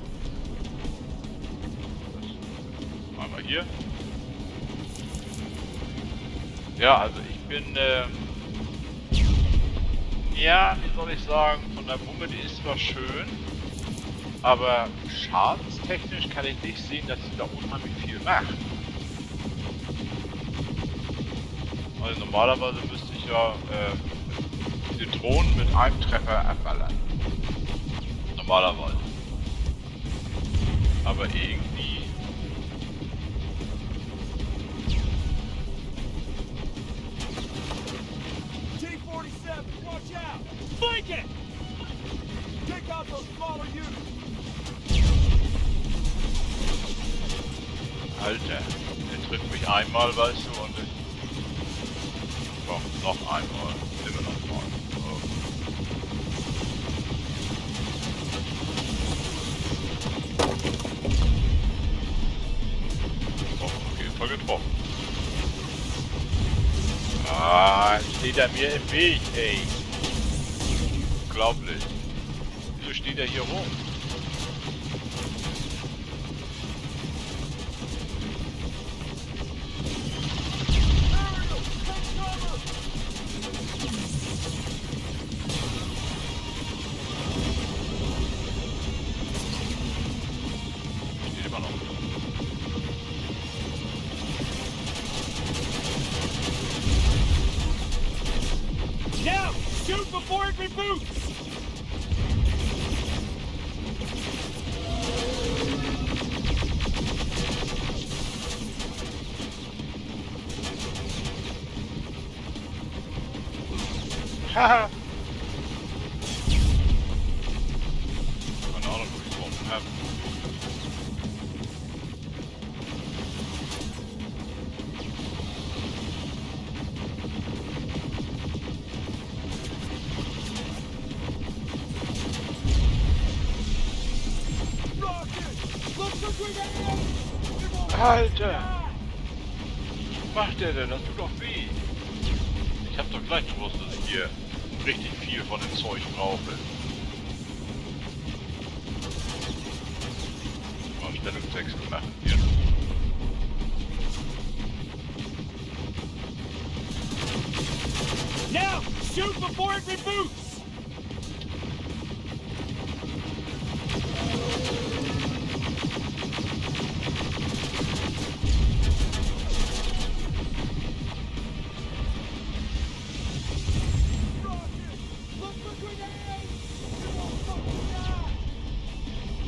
Einmal hier. Ja, also ich bin, ja, wie soll ich sagen, von der Wumme, die ist zwar schön, aber schadenstechnisch kann ich nicht sehen, dass sie da unheimlich viel macht. Also normalerweise müsste ich ja die Drohnen mit einem Treffer abballern. Normalerweise. Aber irgendwie... T-47, watch out! Flank it! Take out those smaller units! Alter, der trifft mich einmal, weißt du, und ich... Komm, noch einmal. Immer noch mal. So. Oh, auf jeden Fall getroffen. Ah, jetzt steht er mir im Weg, ey. Unglaublich. Wieso steht er hier rum? Steht immer noch. Now, shoot before it reboots! Haha! Keine Ahnung, wo ich getroffen habe. Alter! Was macht der denn? Das tut doch weh! Ich hab doch gleich gewusst, dass ich hier richtig viel von dem Zeug brauche. Mal Stellungswechsel machen hier. Now, shoot before it reboots!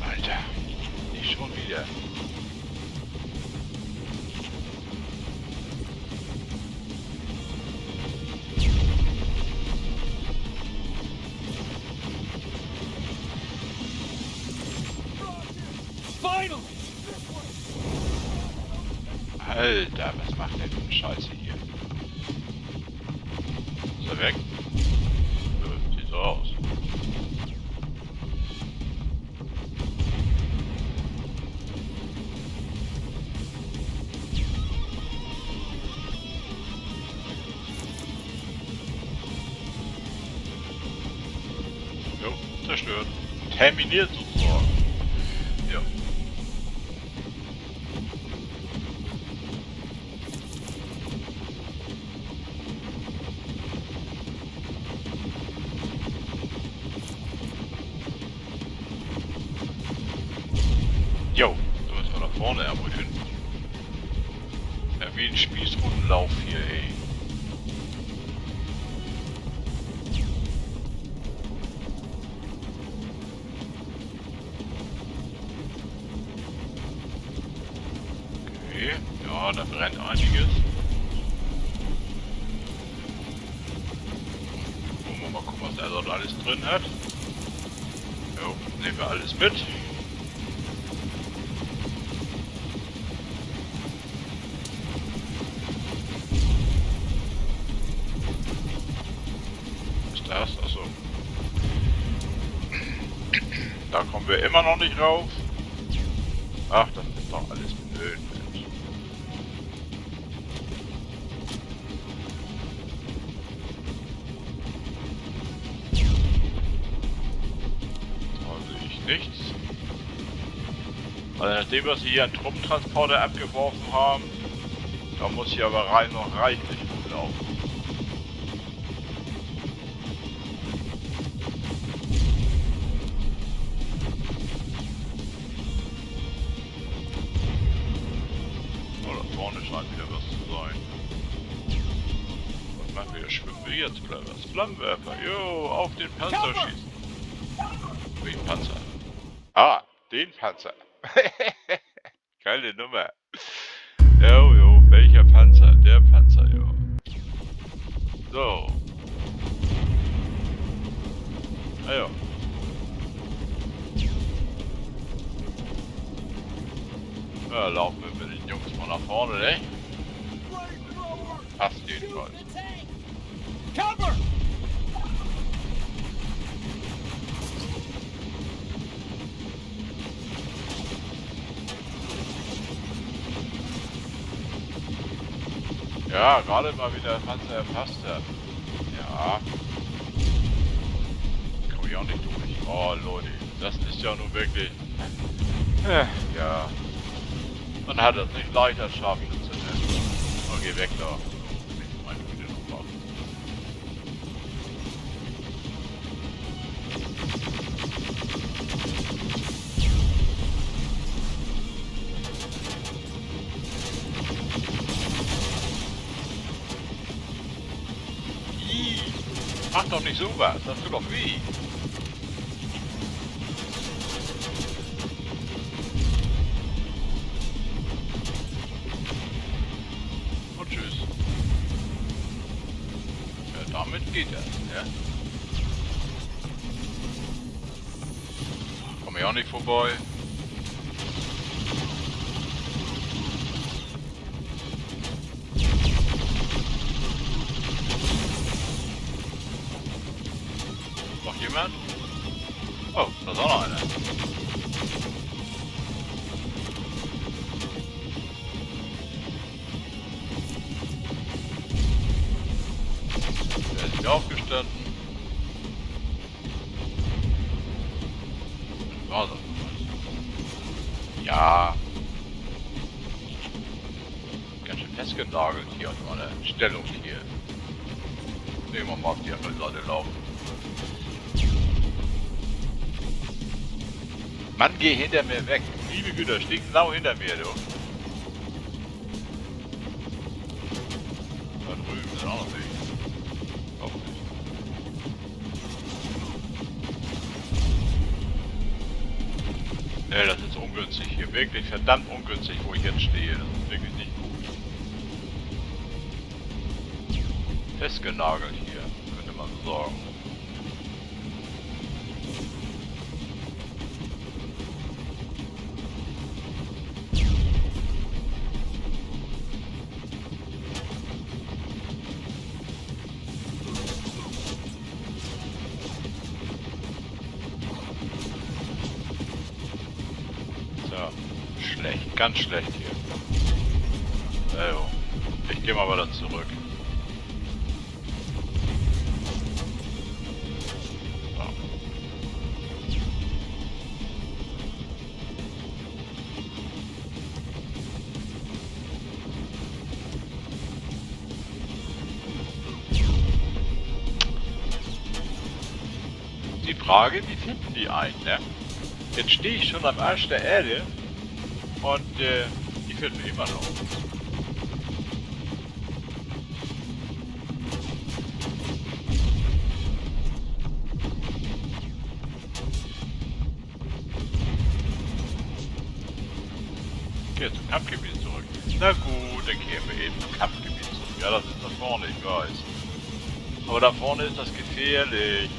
Alter, nicht schon wieder. Finally! Alter, was macht der für eine Scheiße hier? Ist er weg? Nö, sieht so aus. Jo, zerstört. Terminiert sozusagen. Ja. Jo, da müssen wir nach vorne irgendwo hin. Ja, wie ein Spießrutenlauf hier, ey. Okay, ja, da brennt einiges. Wollen wir mal gucken, was er dort alles drin hat. Jo, nehmen wir alles mit. Was ist das? Achso. Da kommen wir immer noch nicht rauf. Ach, das ist einfach alles blöd, Mensch. Da sehe ich nichts. Also nachdem wir sie hier einen Truppentransporter abgeworfen haben, da muss hier aber rein noch reichlich gut laufen. Oh, da vorne scheint wieder was zu sein. Was machen wir? Schwimmen wir jetzt oder was? Flammenwerfer, jo, auf den Panzer schießen. Welchen Panzer? Ah, den Panzer. Geile Nummer. Jo, welcher Panzer? Der Panzer, jo. So. Ah ja. Ja, laufen wir mit den Jungs mal nach vorne, ne? Passt jedenfalls. Cover! Ja, gerade mal wieder Panzer erfasst hat. Ja. Komm ich auch nicht durch. Oh, Leute, das ist ja nun wirklich... Ja. Man hat es nicht leichter schaffen zu nennen. Oh, geh weg da. Ich meine Güte noch machen. Mach doch nicht sowas, das tut doch weh. Und tschüss. Ja, damit geht das, ja. Komm ich auch nicht vorbei. Jemand? Oh, da ist auch noch einer. Der ist hier aufgestanden. War das? Ja. Ganz schön festgenagelt hier an meiner Stellung hier. Nehmen wir mal auf die andere Seite laufen. Mann, geh hinter mir weg. Liebe Güter, steh genau hinter mir, du. Da drüben ist auch noch Weg. Hoffentlich. Ne, das ist ungünstig hier. Wirklich verdammt ungünstig, wo ich jetzt stehe. Das ist wirklich nicht gut. Festgenagelt hier, könnte man so sagen. Schlecht, ganz schlecht hier. Also, ich gehe mal wieder zurück. So. Die Frage, wie finden die einen, ne? Jetzt stehe ich schon am Arsch der Erde. Und die finden wir immer noch. Okay, zum Kampfgebiet zurück. Na gut, dann kehren wir eben zum Kampfgebiet zurück. Ja, das ist da vorne, ich weiß. Aber da vorne ist das gefährlich.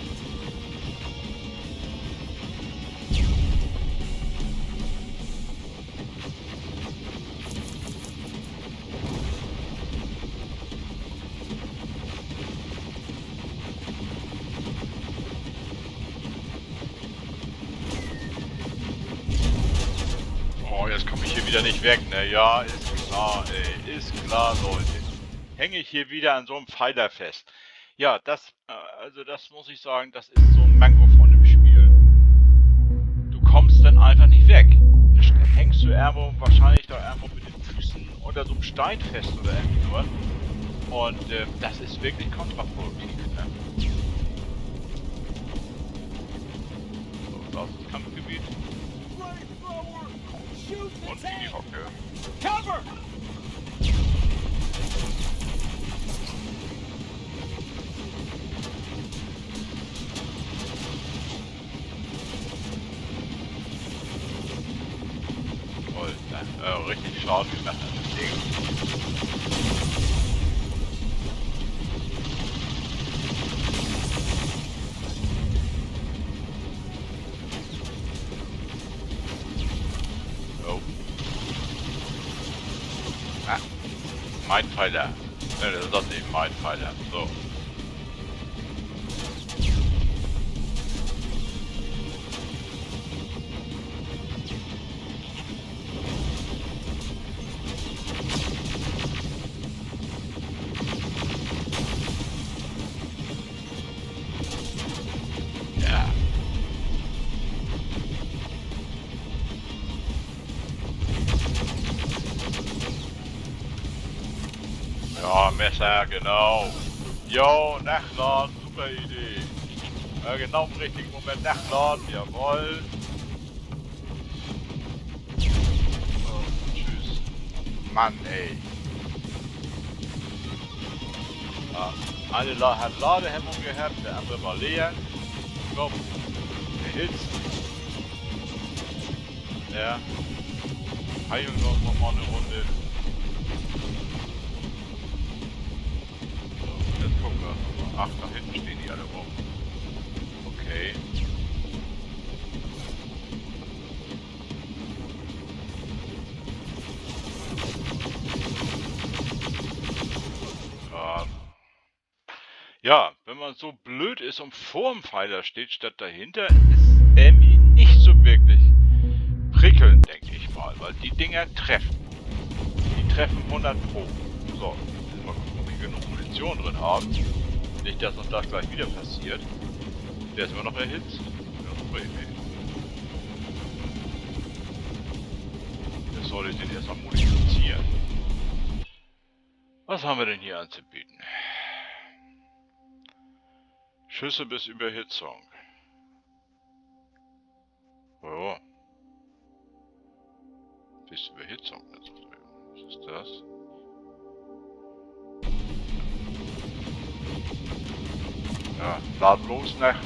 wieder nicht weg, ne? Ja, ist klar, ey. Ist klar, Leute. Hänge ich hier wieder an so einem Pfeiler fest. Ja, das, also das muss ich sagen, das ist so ein Manko von dem Spiel. Du kommst dann einfach nicht weg. Da hängst du irgendwo, wahrscheinlich da irgendwo mit den Füßen unter so einem Stein fest oder irgendwie sowas. Und das ist wirklich kontraproduktiv, ne? So, da ist das Kampfgebiet. Und in die Hocke. Cover! Toll, ne? Richtig Schaden gemacht an dem Ding. Oh. Ah, mein Pfeiler. Ne, das ist eben mein Pfeiler. So. Ja. Ja, Messer, genau. Jo, nachladen, super Idee. Ja, genau im richtigen Moment nachladen, jawohl. Oh, tschüss. Mann, ey. Ja, eine hat Ladehemmung gehabt, der andere war leer. Komm, erhitzt. Ja. Heilen wir uns noch mal eine Runde. So, jetzt gucken wir uns mal. Ach, da hinten stehen die alle rum. Okay. Ja, wenn man so blöd ist und vorm Pfeiler steht, statt dahinter, ist irgendwie nicht so wirklich prickelnd, denke ich mal, weil die Dinger treffen. Die treffen 100 Pro. So, jetzt mal gucken, ob wir genug Munition drin haben. Nicht, dass uns das gleich wieder passiert. Der ist immer noch erhitzt. Ja, super Idee. Jetzt soll ich den erstmal modifizieren. Was haben wir denn hier anzubieten? Schüsse bis Überhitzung. Oh. Bis Überhitzung. Was ist das? Ja, lad los nach.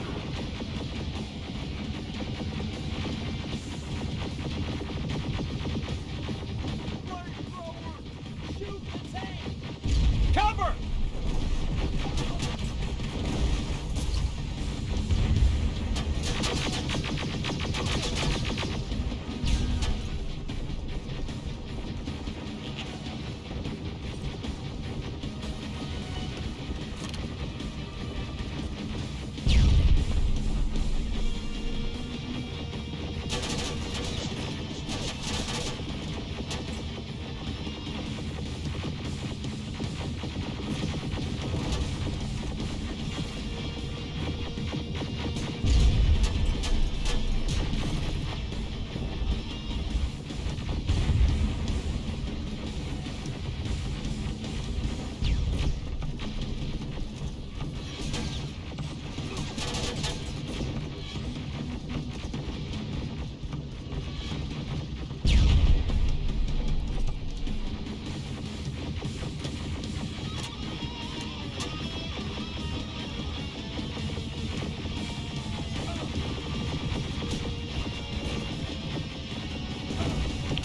Cover!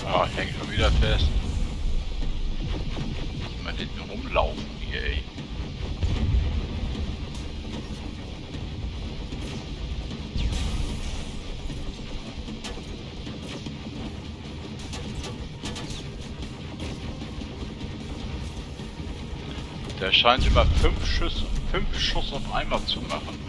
Ah, ich hänge schon wieder fest. Mal hinten rumlaufen hier, ey. Der scheint immer 5 Schuss auf einmal zu machen.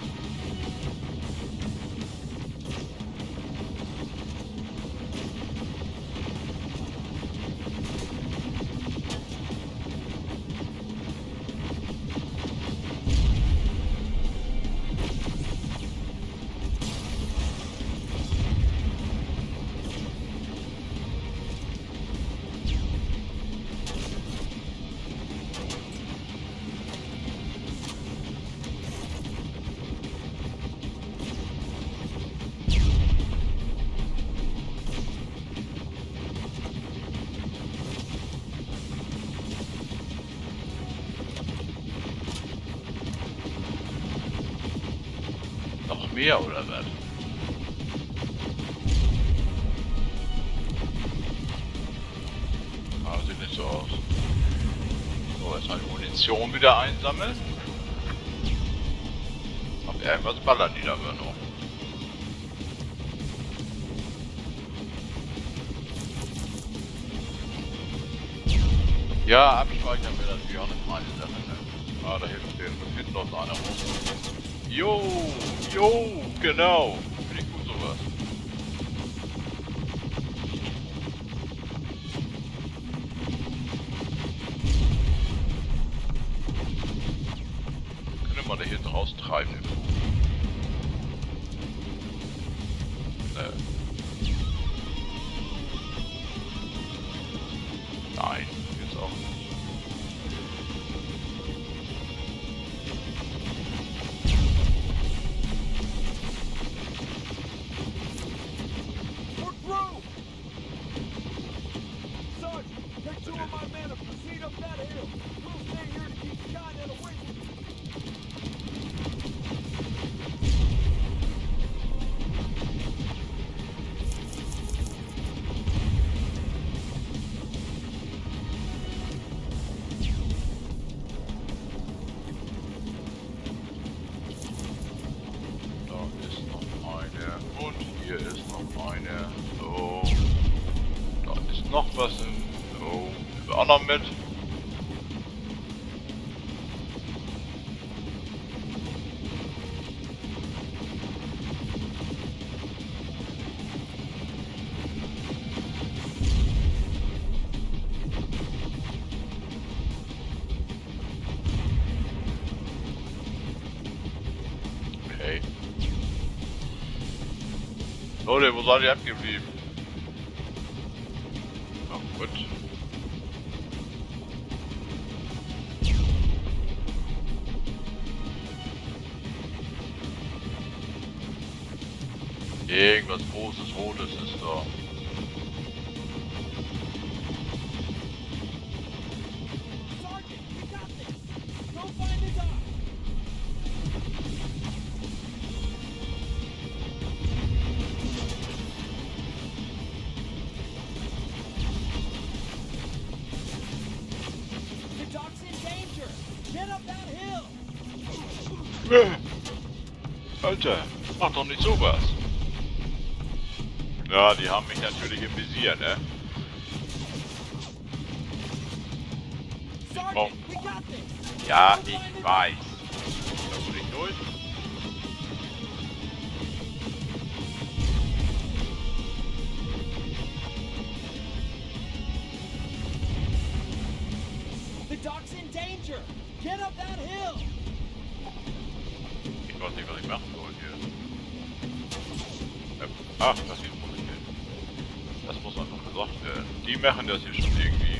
mehr oder was? Ah, sieht nicht so aus. So, erstmal die Munition wieder einsammeln. Auf irgendwas ballern die da aber noch. Ja, abspeichern wir natürlich auch nicht meine Sache, ne? Ah, da hinten läuft einer rum. Jo, genau. Finde ich gut sowas. Können wir mal da hinten raustreiben, den Vogel. Nein, jetzt auch nicht. We're through! Sarge, take 2 of my men and proceed up that hill. We'll stay here to keep Skynet away from you. Da ist noch eine und hier ist noch eine. So. Da ist noch was im. So. Nehmen wir auch noch mit. Okay. Leute, wo seid ihr abgeblieben? Na gut. Irgendwas Großes, Rotes ist da. Sergeant, we got this! Go find the dock! The dock's in danger! Get up that hill! Alter, mach doch nicht sowas. Ja, die haben mich natürlich im Visier, ne? Sergeant, we got this! Ja, ich weiß. Da muss ich durch. The dock's in danger! Get up that hill! Ich weiß nicht, was ich machen soll hier. Ach, das hier muss ich hin. Das muss einfach gesagt werden. Die machen das hier schon irgendwie.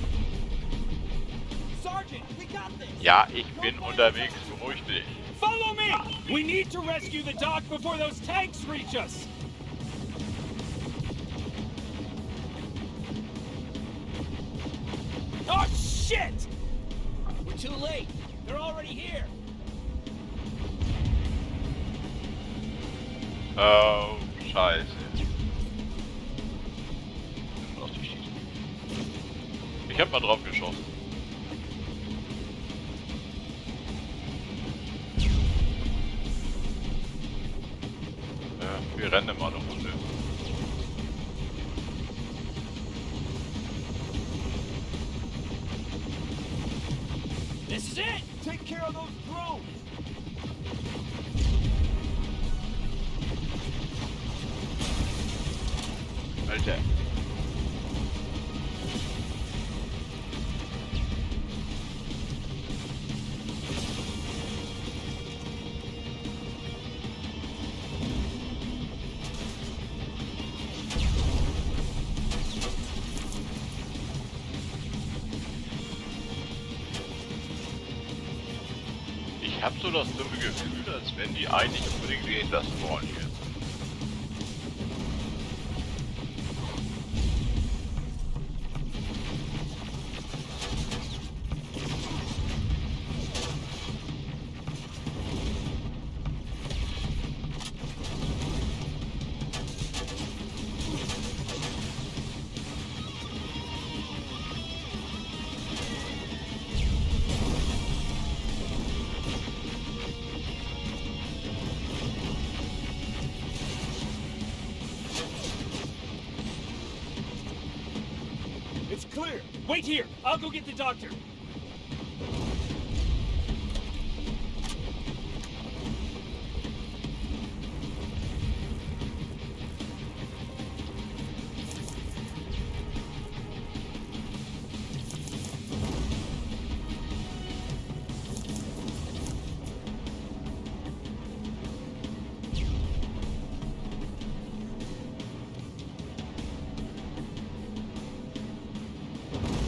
Sergeant, we got this! Ja, ich bin unterwegs, beruhig dich. Follow me! We need to rescue the dock before those tanks reach us! Oh, shit! We're too late! They're already here! Oh, scheiße. Lass dich schießen. Ich hab mal drauf geschossen. Wir rennen mal eine Runde. This is it! Take care of those drones! Alter. Ich hab so das dumme Gefühl, als wenn die eigentlich unbedingt gehen lassen wollen hier. Wait here. I'll go get the doctor.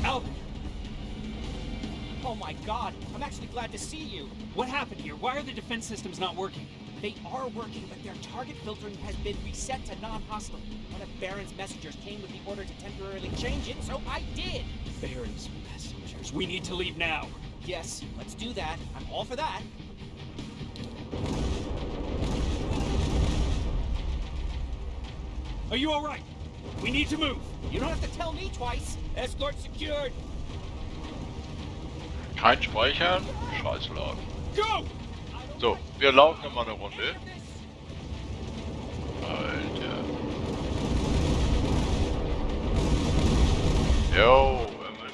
Alvin! Oh my god, I'm actually glad to see you. What happened here? Why are the defense systems not working? They are working, but their target filtering has been reset to non-hostile. One of Baron's messengers came with the order to temporarily change it, so I did! Baron's messengers. We need to leave now. Yes, let's do that. I'm all for that. Are you alright? We need to move. You don't have to tell me twice. Escort secured. Kein Speichern, scheiß Laden. Go! So, wir laufen nochmal eine Runde. Alter. Jo,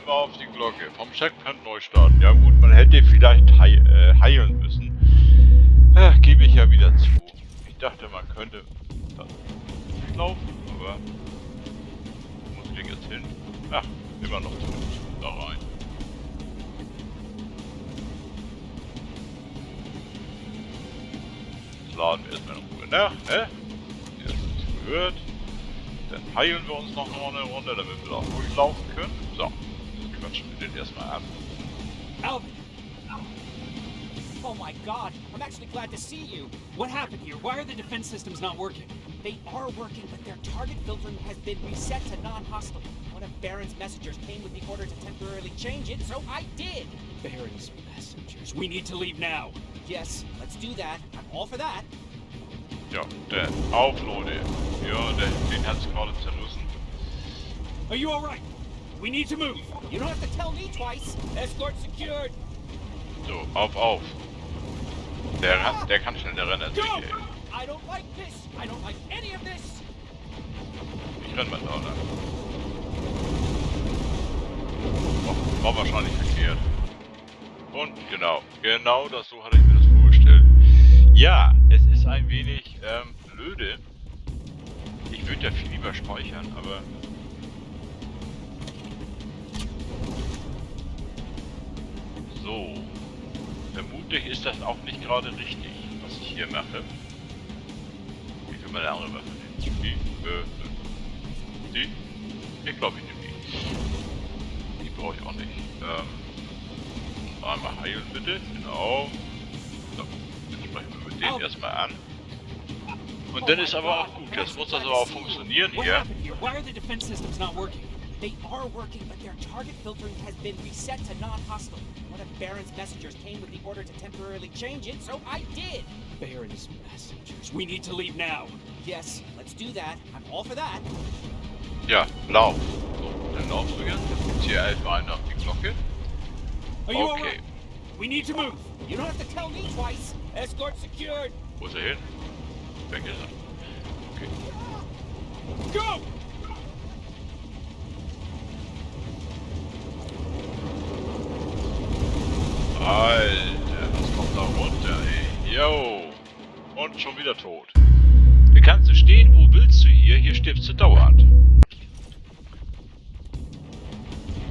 immer auf die Glocke. Vom Checkpoint neu starten. Ja gut, man hätte vielleicht heilen müssen. Gebe ich ja wieder zu. Ich dachte, man könnte das laufen, aber wo muss ich jetzt hin? Ach, immer noch zurück. Da rein. Jetzt laden wir erstmal in Ruhe nach, ne? Ihr habt es gehört. Dann heilen wir uns noch eine Runde, damit wir da durchlaufen können. So, jetzt quatschen wir den erstmal an. Alvin! Oh my god, I'm actually glad to see you. What happened here? Why are the defense systems not working? They are working, but their target filtering has been reset to non-hostile. One of Baron's messengers came with the order to temporarily change it, so I did! Baron's messengers. We need to leave now. Yes, let's do that. I'm all for that. Ja, der auf, Leute. Ja, den hat's gerade zerrissen. Are you alright? We need to move. You don't have to tell me twice. Escort secured. So, auf. Der kann schneller rennen als ich, ey. I don't like this. I don't like any of this. Ich renn mal da lang. Oh, war wahrscheinlich verkehrt. Und genau das, so hatte ich mir das vorgestellt. Ja, es ist ein wenig blöde. Ich würde ja viel lieber speichern, aber so. Vermutlich ist das auch nicht gerade richtig, was ich hier mache. Ich will meine andere Waffe nehmen. Die? Ich glaube, ich nehme die. Die brauche ich auch nicht. Einmal heilen bitte. Genau. So, jetzt sprechen wir mit denen erstmal an. Und dann ist aber auch gut. Jetzt muss das aber auch funktionieren hier. Why are the defense systems not working? They are working, but their target filtering has been reset to non-hostile. One of Baron's messengers came with the order to temporarily change it, so I did! Baron's messengers. We need to leave now. Yes, let's do that. I'm all for that. Ja, lauf. So, dann laufst du jetzt. Gibt's hier einen auf die Glocke. Are you alright? We need to move. You don't have to tell me twice. Escort secured. Wo ist er hin? Weg ist er. Okay. Go! Alter, was kommt da runter, ey? Yo! Und schon wieder tot. Hier kannst du stehen, wo willst du hier? Hier stirbst du dauernd.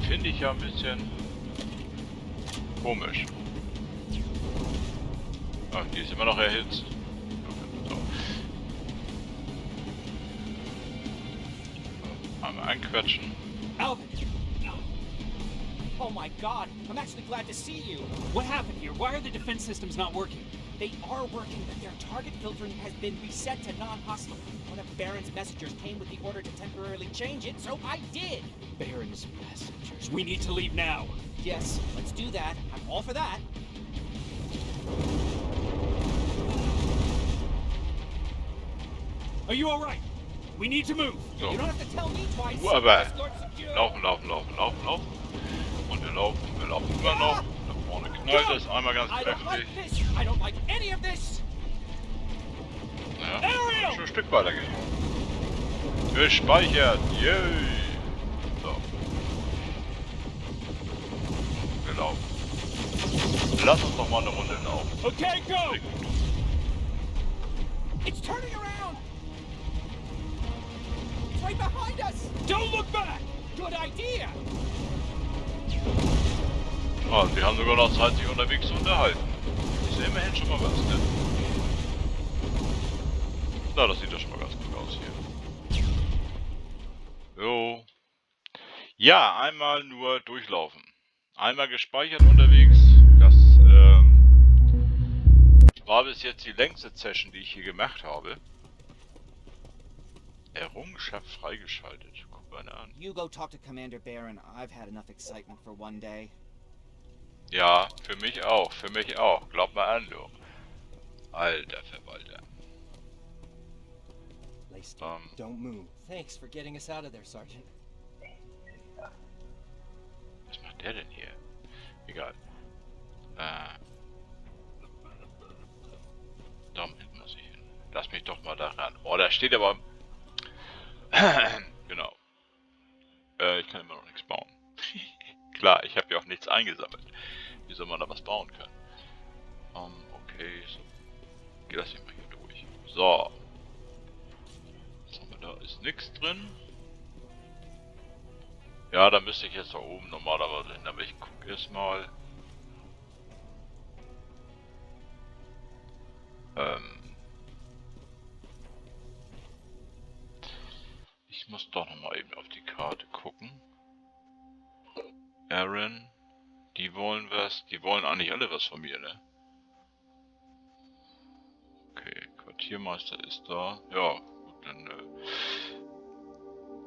Finde ich ja ein bisschen komisch. Ach, die ist immer noch erhitzt. So. Einmal einquetschen. Alvin! Oh my god, I'm actually glad to see you. What happened here? Why are the defense systems not working? They are working, but their target filtering has been reset to non-hostile. One of Baron's messengers came with the order to temporarily change it, so I did! Baron's messengers. We need to leave now. Yes, let's do that. I'm all for that. Are you alright? We need to move. So. You don't have to tell me twice. Aber Escort secured. laufen. Und wir laufen immer noch. Da vorne knallt es einmal ganz I don't kräftig. like this. I don't like any of this. Ja, schon ein Stück weiter gehen. Gespeichert. Yay. So. gelaufen. Lass uns doch mal eine Runde laufen. Okay, go! It's turning around! It's right behind us! Don't look back! Good idea! Ah, wir haben sogar noch Zeit, sich unterwegs zu unterhalten. Ist ja immerhin schon mal was, ne? Na, das sieht ja schon mal ganz gut aus hier. Jo. Ja, einmal nur durchlaufen. Einmal gespeichert unterwegs. Das war bis jetzt die längste Session, die ich hier gemacht habe. Errungenschaft freigeschaltet. Guck mal an. You go talk to Commander Baron. I've had enough excitement for one day. Ja, für mich auch. Für mich auch. Glaub mal an, du. Alter Verwalter. Don't move. Thanks for getting us out of there, Sergeant. Was macht der denn hier? Egal. Da hinten muss ich hin. Lass mich doch mal da ran. Oh, da steht aber... Genau. Ich kann immer noch nichts bauen. Klar, ich habe ja auch nichts eingesammelt. Wie soll man da was bauen können? Okay, so. Lass ich mal hier durch. So. Was haben wir da? Ist nichts drin. Ja, da müsste ich jetzt da oben normalerweise hin, aber ich gucke erstmal. Ich muss doch nochmal eben auf die Karte gucken. Aaron, die wollen was. Die wollen eigentlich alle was von mir, ne? Okay, Quartiermeister ist da. Ja, gut, dann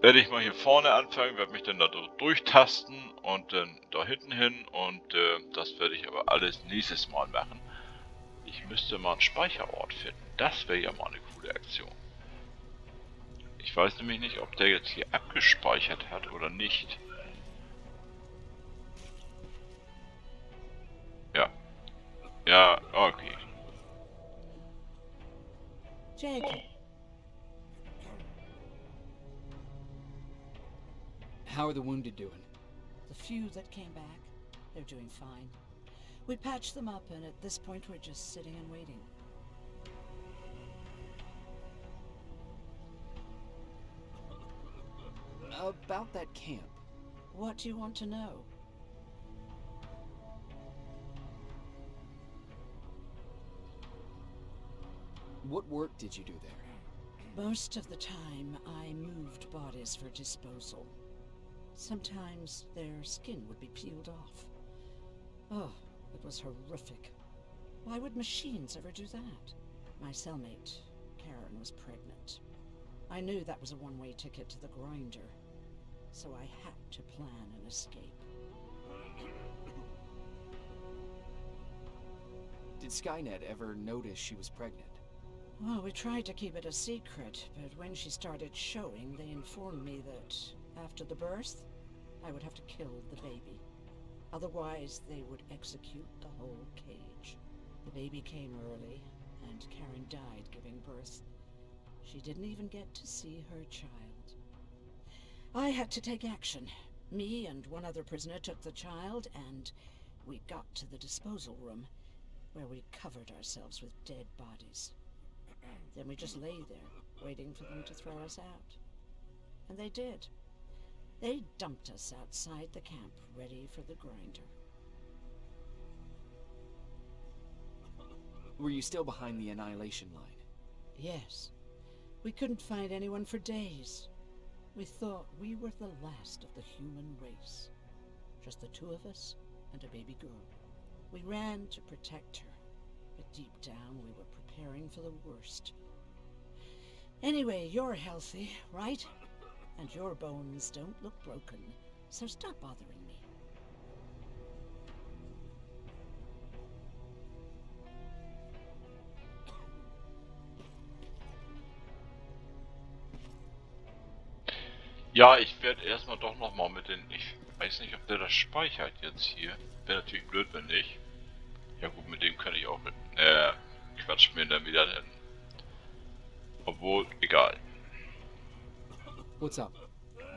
werde ich mal hier vorne anfangen, werde mich dann da durchtasten und dann da hinten hin und das werde ich aber alles nächstes Mal machen. Ich müsste mal einen Speicherort finden. Das wäre ja mal eine coole Aktion. Ich weiß nämlich nicht, ob der jetzt hier abgespeichert hat oder nicht. Ja. Ja, okay. Jacob. How are the wounded doing? The few that came back, they're doing fine. We patched them up, and at this point we're just sitting and waiting. About that camp. What do you want to know? What work did you do there? Most of the time, I moved bodies for disposal. Sometimes their skin would be peeled off. Oh, it was horrific. Why would machines ever do that? My cellmate, Karen, was pregnant. I knew that was a one-way ticket to the grinder, so I had to plan an escape. Did Skynet ever notice she was pregnant? Well, we tried to keep it a secret, but when she started showing, they informed me that after the birth, I would have to kill the baby. Otherwise, they would execute the whole cage. The baby came early, and Karen died giving birth. She didn't even get to see her child. I had to take action. Me and one other prisoner took the child, and we got to the disposal room, where we covered ourselves with dead bodies. Then we just lay there, waiting for them to throw us out. And they did. They dumped us outside the camp, ready for the grinder. Were you still behind the annihilation line? Yes. We couldn't find anyone for days. We thought we were the last of the human race. Just the two of us and a baby girl. We ran to protect her, but deep down we were preparing for the worst. Anyway, you're healthy, right? And your bones don't look broken, so stop bothering me. Ja, ich werde erstmal doch nochmal mit den... Ich weiß nicht, ob der das speichert jetzt hier. Wäre natürlich blöd, wenn nicht. Ja gut, mit dem kann ich auch mit... Quatsch mir dann wieder hin. Obwohl, egal. What's up?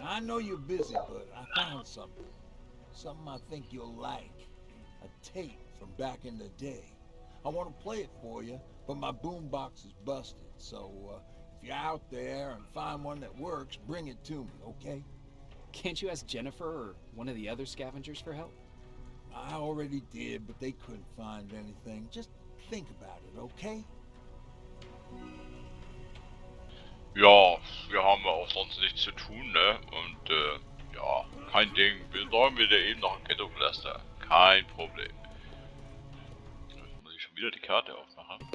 I know you're busy, but I found something. Something I think you'll like. a tape from back in the day. I want to play it for you, but my boombox is busted. So if you're out there and find one that works, bring it to me, okay? Can't you ask Jennifer or one of the other scavengers for help? I already did, but they couldn't find anything. Just think about it, okay? Ja, wir haben ja auch sonst nichts zu tun, ne? Und ja, kein Ding. Besorgen wir dir eben noch ein Ghetto-Cluster. Kein Problem. Jetzt muss ich schon wieder die Karte aufmachen.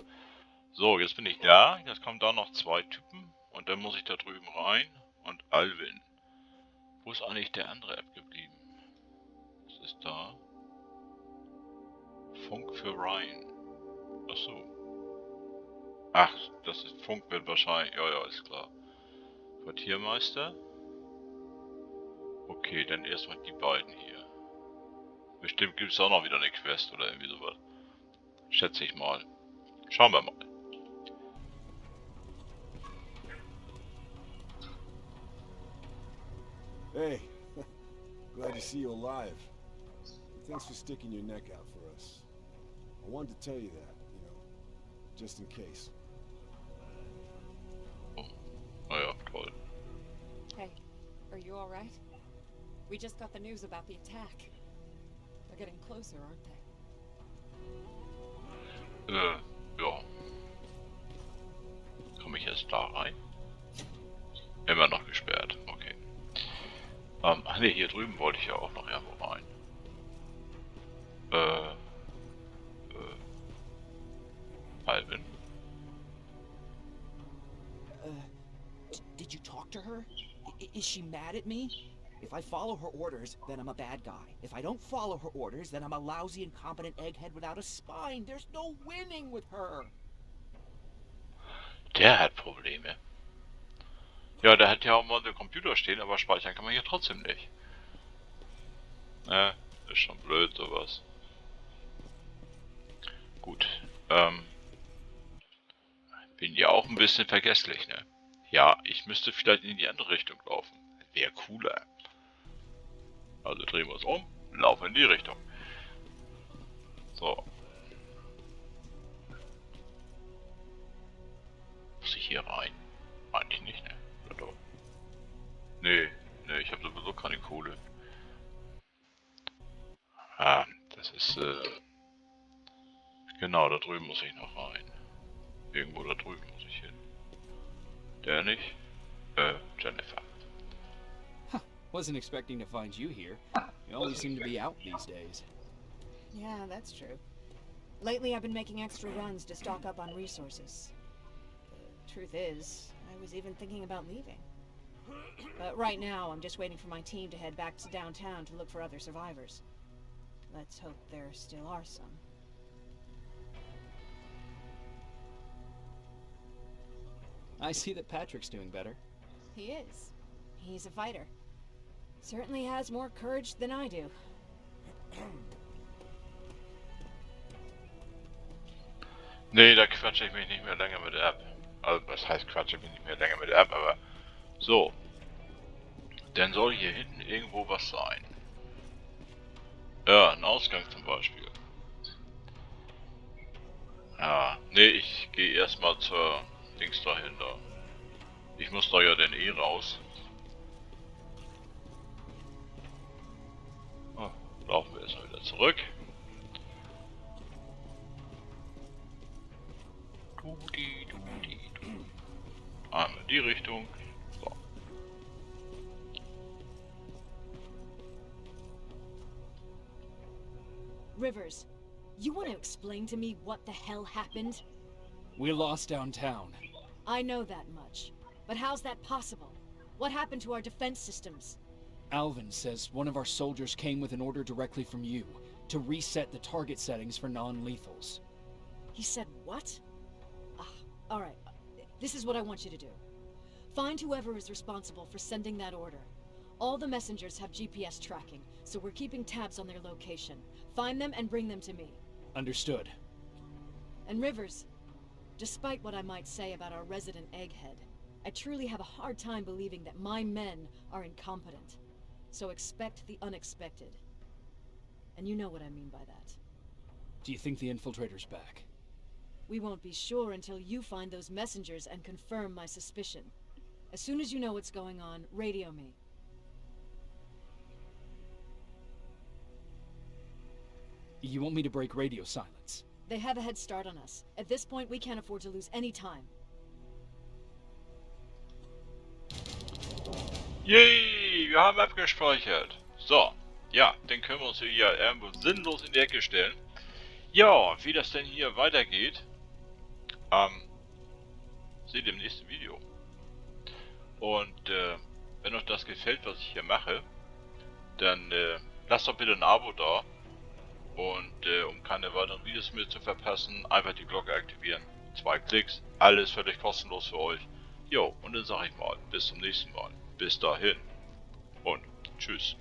So, jetzt bin ich da. Jetzt kommen da noch 2 Typen. Und dann muss ich da drüben rein. Und Alvin. Wo ist eigentlich der andere App geblieben? Was ist da? Funk für Ryan. Ach so. Ach, das ist Funk wird wahrscheinlich. Ja, ja, ist klar. Quartiermeister. Okay, dann erstmal die beiden hier. Bestimmt gibt es auch noch wieder eine Quest oder irgendwie sowas. Schätze ich mal. Schauen wir mal. Hey, glad to see you alive. Thanks for sticking your neck out for us. I wanted to tell you that, just in case. Oh, naja, toll. Hey, are you alright? We just got the news about the attack. They're getting closer, aren't they? Ja. Komme ich jetzt da rein? Immer noch gesperrt, okay. Ach ne, hier drüben wollte ich ja auch noch irgendwo rein. Alvin. Did you talk to her? Is she mad at me? If I follow her orders, then I'm a bad guy. If I don't follow her orders, then I'm a lousy, incompetent egghead without a spine. There's no winning with her. Der hat Probleme. Ja, der hat ja auch mal den Computer stehen, aber speichern kann man hier trotzdem nicht. Ist schon blöd, sowas. Gut, bin ja auch ein bisschen vergesslich, ne? Ja, ich müsste vielleicht in die andere Richtung laufen. Wäre cooler. Also drehen wir uns um, laufen in die Richtung. So. Muss ich hier rein? Eigentlich nicht, ne? Oder doch? Nee, ich habe sowieso keine Kohle. Ah, das ist, genau, da drüben muss ich noch rein. Irgendwo da drüben muss ich hin. Der nicht? Jennifer. Huh, wasn't expecting to find you here. You always seem to be out these days. Yeah, that's true. Lately I've been making extra runs to stock up on resources. The truth is, I was even thinking about leaving. But right now, I'm just waiting for my team to head back to downtown to look for other survivors. Let's hope there still are some. I see that Patrick's doing better. He is. He's a fighter. Certainly has more courage than I do. Nee, da quatsche ich mich nicht mehr länger mit der App. Also, was heißt quatsche ich mich nicht mehr länger mit der App, aber so. Dann soll hier hinten irgendwo was sein. Ja, ein Ausgang zum Beispiel. Ja, nee, ich gehe erstmal zur Dings dahinter. Ich muss da ja dann eh raus. Oh, laufen wir erstmal wieder zurück. Einmal in die Richtung. So. Rivers, you want to explain to me what the hell happened? We lost downtown. I know that much. But how's that possible? What happened to our defense systems? Alvin says one of our soldiers came with an order directly from you to reset the target settings for non-lethals. He said what? Alright. This is what I want you to do. Find whoever is responsible for sending that order. All the messengers have GPS tracking, so we're keeping tabs on their location. Find them and bring them to me. Understood. And Rivers, despite what I might say about our resident egghead, I truly have a hard time believing that my men are incompetent. So expect the unexpected. And you know what I mean by that. Do you think the infiltrator's back? We won't be sure until you find those messengers and confirm my suspicion. As soon as you know what's going on, radio me. You want me to break radio silence? They have a head start on us. At this point, we can't afford to lose any time. Yay, wir haben abgespeichert. So, ja, den können wir uns hier irgendwo sinnlos in die Ecke stellen. Ja, wie das denn hier weitergeht, seht ihr im nächsten Video. Und wenn euch das gefällt, was ich hier mache, dann lasst doch bitte ein Abo da. Und um keine weiteren Videos mehr zu verpassen, einfach die Glocke aktivieren. 2 Klicks, alles völlig kostenlos für euch. Jo, und dann sage ich mal, bis zum nächsten Mal. Bis dahin und tschüss.